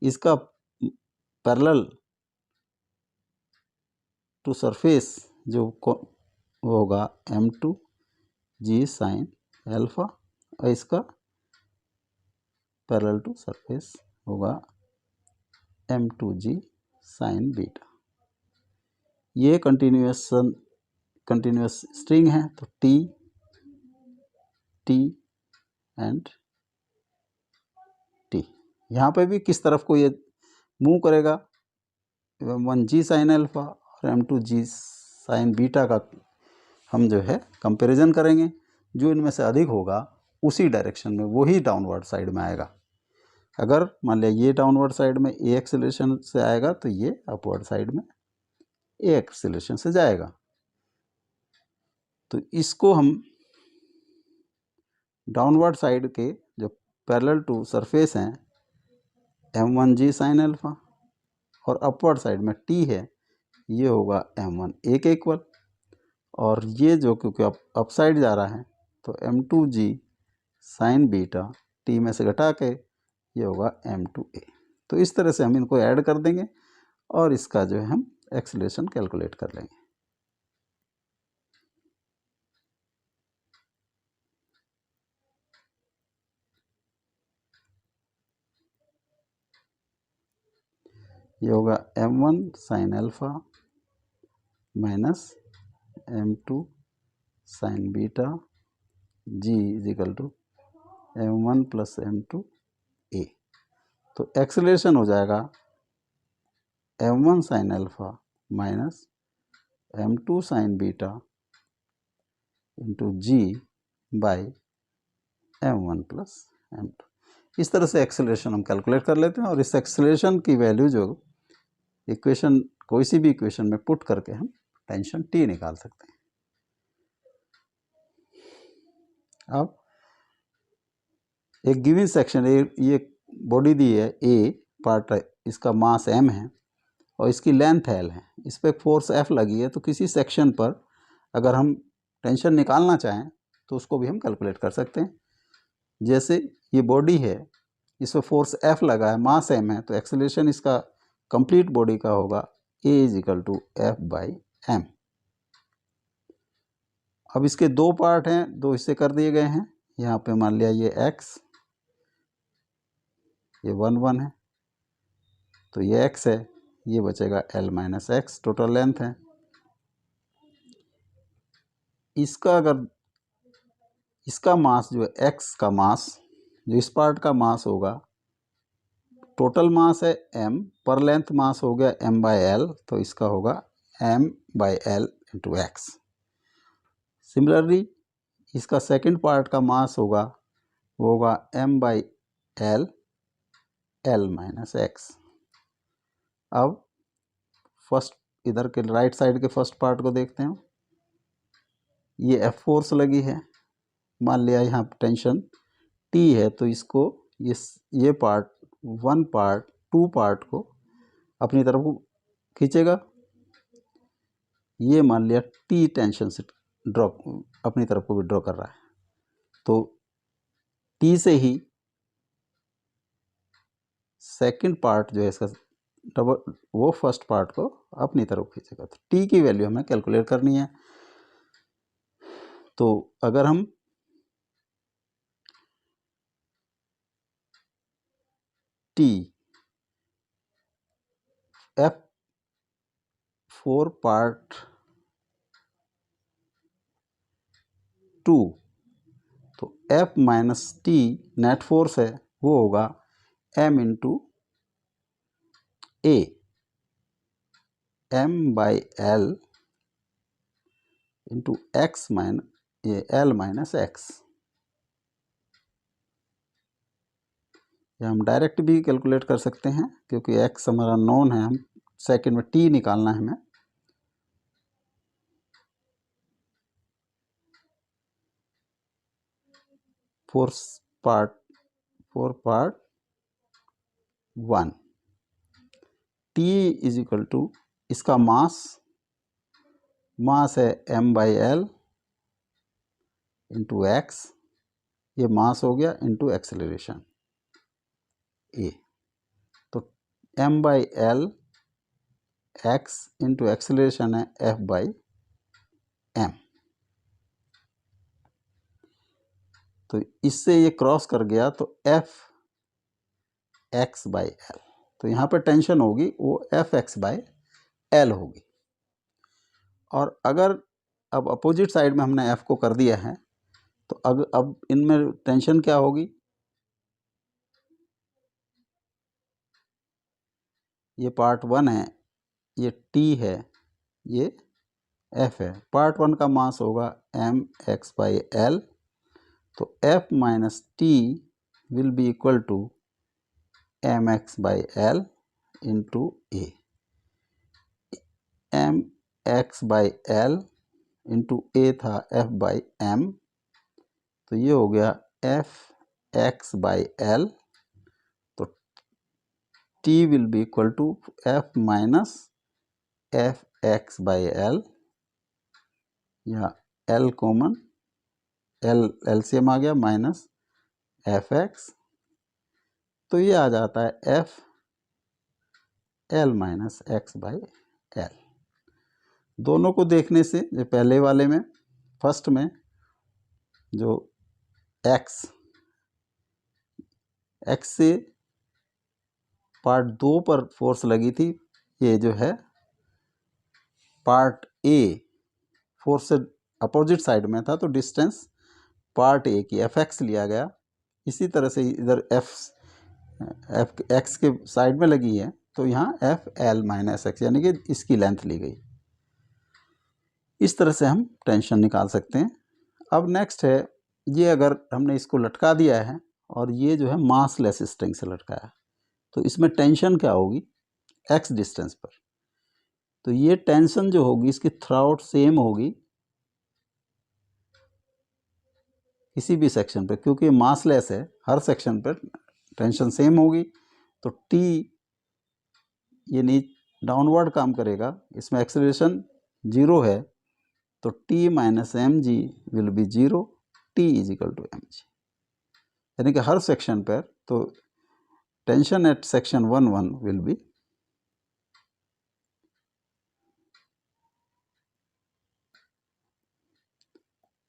[SPEAKER 1] इसका पैरेलल टू सरफेस जो होगा m2g साइन अल्फा, और इसका पैरेलल टू सरफेस होगा m2g साइन बीटा। ये कंटिन्यूअस स्ट्रिंग है, तो t एंड t, यहाँ पे भी किस तरफ को ये मूव करेगा, m1g साइन अल्फा और m2g साइन बीटा का हम जो है कंपैरिजन करेंगे, जो इनमें से अधिक होगा उसी डायरेक्शन में वही डाउनवर्ड साइड में आएगा। अगर मान लिया ये डाउनवर्ड साइड में a एक्सेलरेशन से आएगा तो ये अपवर्ड साइड में a एक्सेलरेशन से जाएगा। तो इसको हम डाउनवर्ड साइड के जो पैरेलल टू सरफेस हैं m1g साइन अल्फा, और अपवर्ड साइड में t है, ये होगा m1a के इक्वल, और ये जो क्योंकि अप साइड जा रहा है तो m2g साइन बीटा t में से घटा के ये होगा m2a। तो इस तरह से हम इनको ऐड कर देंगे और इसका जो है हम एक्सेलरेशन कैलकुलेट कर लेंगे। ये होगा m1 sine alpha minus m2 sine beta g is equal to m1 plus m2 a। तो एक्सेलरेशन हो जाएगा m1 sine alpha minus m2 sine beta into g by m1 plus m2। इस तरह से एक्सेलरेशन हम कैलकुलेट कर लेते हैं और इस एक्सेलरेशन की वैल्यू जो इक्वेशन कोई सी भी इक्वेशन में पुट करके हम टेंशन t निकाल सकते हैं। अब एक गिवन सेक्शन ये बॉडी दी है a पार्ट, इसका मास m है और इसकी लेंथ l है, इस पर फोर्स F लगी है। तो किसी सेक्शन पर अगर हम टेंशन निकालना चाहें तो उसको भी हम कैलकुलेट कर सकते हैं। जैसे ये बॉडी है, इस पर फोर्स F लगा है, मास m है, तो एक्सेलरेशन इसका कंप्लीट बॉडी का होगा a is equal to F by m। अब इसके दो पार्ट हैं, दो हिस्से कर दिए गए हैं। यहाँ पे मान लिया ये x, ये 1 1 है, तो ये x है, ये बचेगा l minus x, total length है। इसका अगर इसका मास जो है x का मास, जो इस पार्ट का मास होगा, टोटल मास है m, पर लेंथ मास हो गया m बाई एल, तो इसका होगा m by L into x. Similarly इसका सेकंड पार्ट का मास होगा, वो होगा m by L, L minus x. अब फर्स्ट इधर के राइट साइड के फर्स्ट पार्ट को देखते हैं। ये F फोर्स लगी है, मान लिया यहाँ टेंशन T है, तो इसको ये पार्ट 1 पार्ट 2 पार्ट को अपनी तरफ खींचेगा। ये मान लिया T टेंशन से ड्रॉ अपनी तरफ को विड्रॉ कर रहा है, तो T से ही सेकंड पार्ट जो है इसका डबल, वो फर्स्ट पार्ट को अपनी तरफ खींचेगा। तो T की वैल्यू हमें कैलकुलेट करनी है। तो अगर हम T F4 पार्ट 2, तो F minus T net force है, वो होगा M into A, M by L into x minus ये L माइनस एक्स। या हम डायरेक्ट भी कैलकुलेट कर सकते हैं, क्योंकि x हमारा नोन है, हम सेकंड में t निकालना है हमें। For part 1, t is equal to इसका मास है m by L into x, ये मास हो गया इंटू एक्सेलरेशन a। तो m by L x into acceleration है f बाई m। तो इससे ये क्रॉस कर गया तो f x बाई एल, तो यहाँ पर टेंशन होगी वो एफ एक्स बाई एल होगी। और अगर अब अपोजिट साइड में हमने f को कर दिया है, तो अब इनमें टेंशन क्या होगी, ये पार्ट 1 है, ये t है, ये f है। पार्ट 1 का मास होगा m x बाई एल, तो f minus T will be equal to M X by L into A. M X by L into A था एफ बाई एम, तो ये हो गया एफ एक्स बाई एल, तो T will be equal to F minus F X by L, या L common, LCM आ गया, minus F X, तो ये आ जाता है F L minus X by L. दोनों को देखने से जो पहले वाले में फर्स्ट में जो एक्स से पार्ट 2 पर फोर्स लगी थी, ये जो है पार्ट ए फोर्स से अपोजिट साइड में था, तो डिस्टेंस पार्ट ए की Fx लिया गया। इसी तरह से इधर Fx के साइड में लगी है, तो यहाँ Fl माइनस एक्स यानी कि इसकी लेंथ ली गई। इस तरह से हम टेंशन निकाल सकते हैं। अब नेक्स्ट है, ये अगर हमने इसको लटका दिया है और ये जो है मासलेस स्ट्रिंग से लटकाया, तो इसमें टेंशन क्या होगी x डिस्टेंस पर। तो ये टेंशन जो होगी इसकी थ्रूआउट सेम होगी किसी भी सेक्शन पे, क्योंकि मासलेस है, हर सेक्शन पर टेंशन सेम होगी। तो t ये नीचे डाउनवर्ड काम करेगा, इसमें एक्सेलरेशन 0 है, तो t minus m g will be 0, t is equal to m g, यानी कि हर सेक्शन पर तो tension at section 1 will be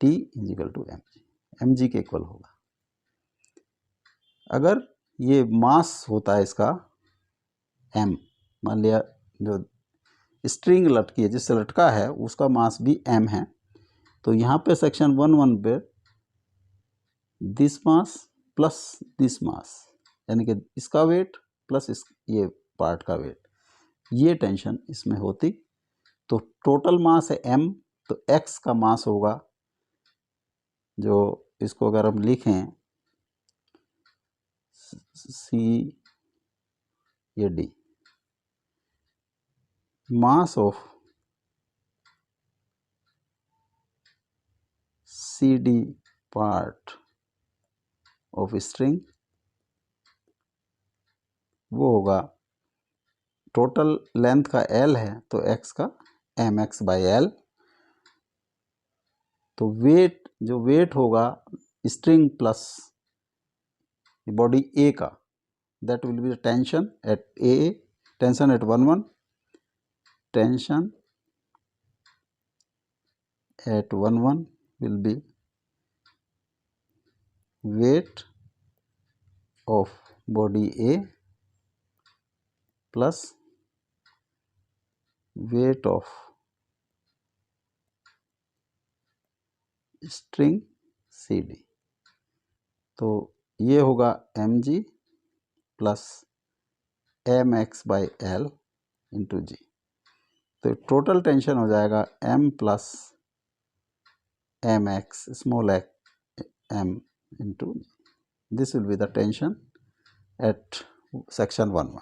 [SPEAKER 1] t is equal to m g के इक्वल होगा। अगर ये मास होता है इसका m, मान लिया जो स्ट्रिंग लटकी है जिससे लटका है उसका मास भी m है, तो यहाँ पे सेक्शन 1 पे this mass plus this mass, यानी कि इसका वेट प्लस ये पार्ट का वेट, ये टेंशन इसमें होती। तो टोटल मास है m, तो x का मास होगा, जो इसको अगर हम लिखें c ये d, mass of CD part of string वो होगा, टोटल लेंथ का L है तो x का mx बाई L। तो वेट जो वेट होगा स्ट्रिंग प्लस बॉडी A का, that will be the tension eight A, tension eight 1 tension eight 1 will be weight of body A plus weight of string CD। तो ये होगा mg plus mx by L into G. तो total tension हो जाएगा m plus mx small m into G. This will be the tension at section 1।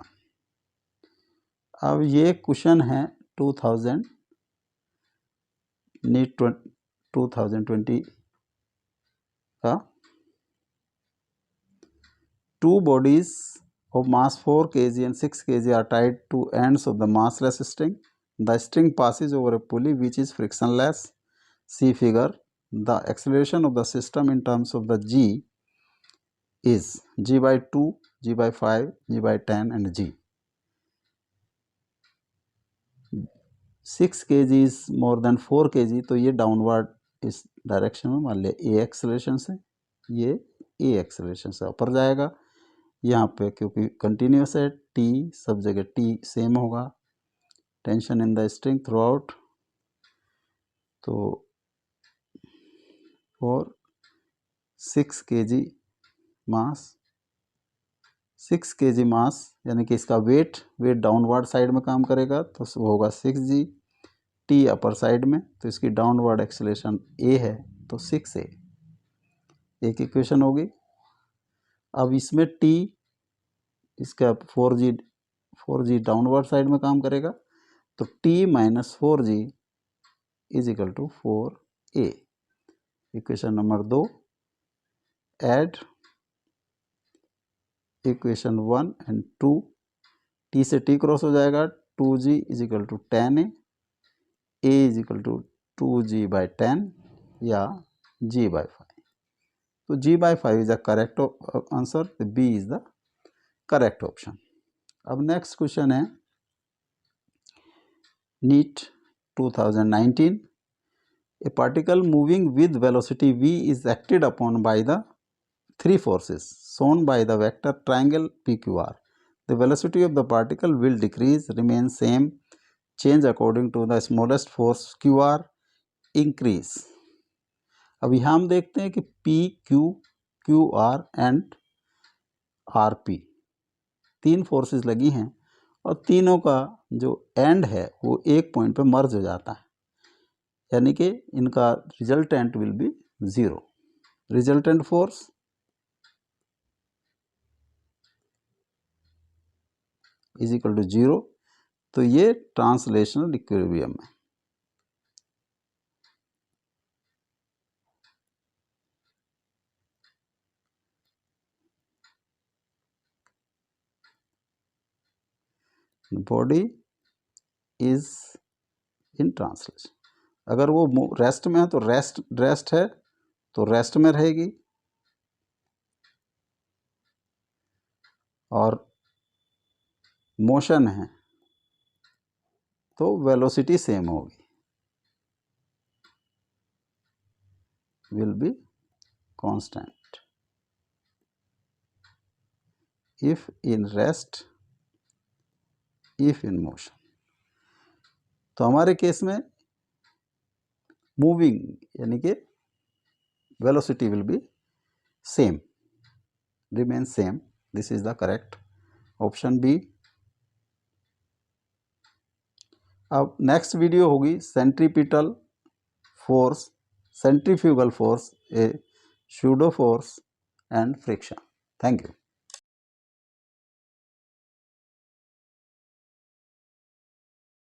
[SPEAKER 1] अब ये question है 2020 का। Two bodies of mass 4 kg and 6 kg are tied to ends of the massless string. The string passes over a pulley which is frictionless. See figure. The acceleration of the system in terms of the g is g by 2, g by 5, g by 10 and g. 6 kg is more than 4 kg, तो ये downward इस direction में, मान लिया a acceleration से, ये a acceleration से ऊपर जाएगा। यहाँ पे क्योंकि कंटिन्यूस है, t सब जगह t सेम होगा। Tension in the string through out, तो और 6 kg मास, 6 kg मास यानी कि इसका वेट डाउनवर्ड साइड में काम करेगा, तो वो होगा 6g, t अपर साइड में, तो इसकी डाउनवर्ड एक्सेलरेशन a है, तो 6a, एक इक्वेशन होगी। अब इसमें t इसका 4g डाउनवर्ड साइड में काम करेगा, तो t minus 4g is equal to 4a। Equation number 2, add equation 1 and 2, t से t क्रॉस हो जाएगा, 2g is equal to 10a, a is equal to 2g by 10 या g बाई 5। तो g by 5 is the correct answer, b is the correct option. अब next question है NEET 2019। A particle moving with velocity v is acted upon by the three forces shown by the vector triangle PQR. the velocity of the particle will decrease, remain same, change according to the smallest force QR, increase. अब यहाँ हम देखते हैं कि P, Q, QR and RP 3 forces लगी हैं और तीनों का जो एंड है वो एक पॉइंट पे मर्ज हो जाता है, यानी कि इनका resultant will be 0. Resultant force is equal to 0. तो ये ट्रांसलेशनल इक्विलिब्रियम है. Body is in translation. अगर वो रेस्ट में है तो रेस्ट है तो रेस्ट में रहेगी, और मोशन है तो वेलोसिटी सेम होगी, will be constant. If in rest, if in motion. तो हमारे केस में मूविंग यानी कि velocity will be same, remain same. This is the correct option B. अब नेक्स्ट वीडियो होगी centripetal force, centrifugal force, a pseudo force and friction. Thank you.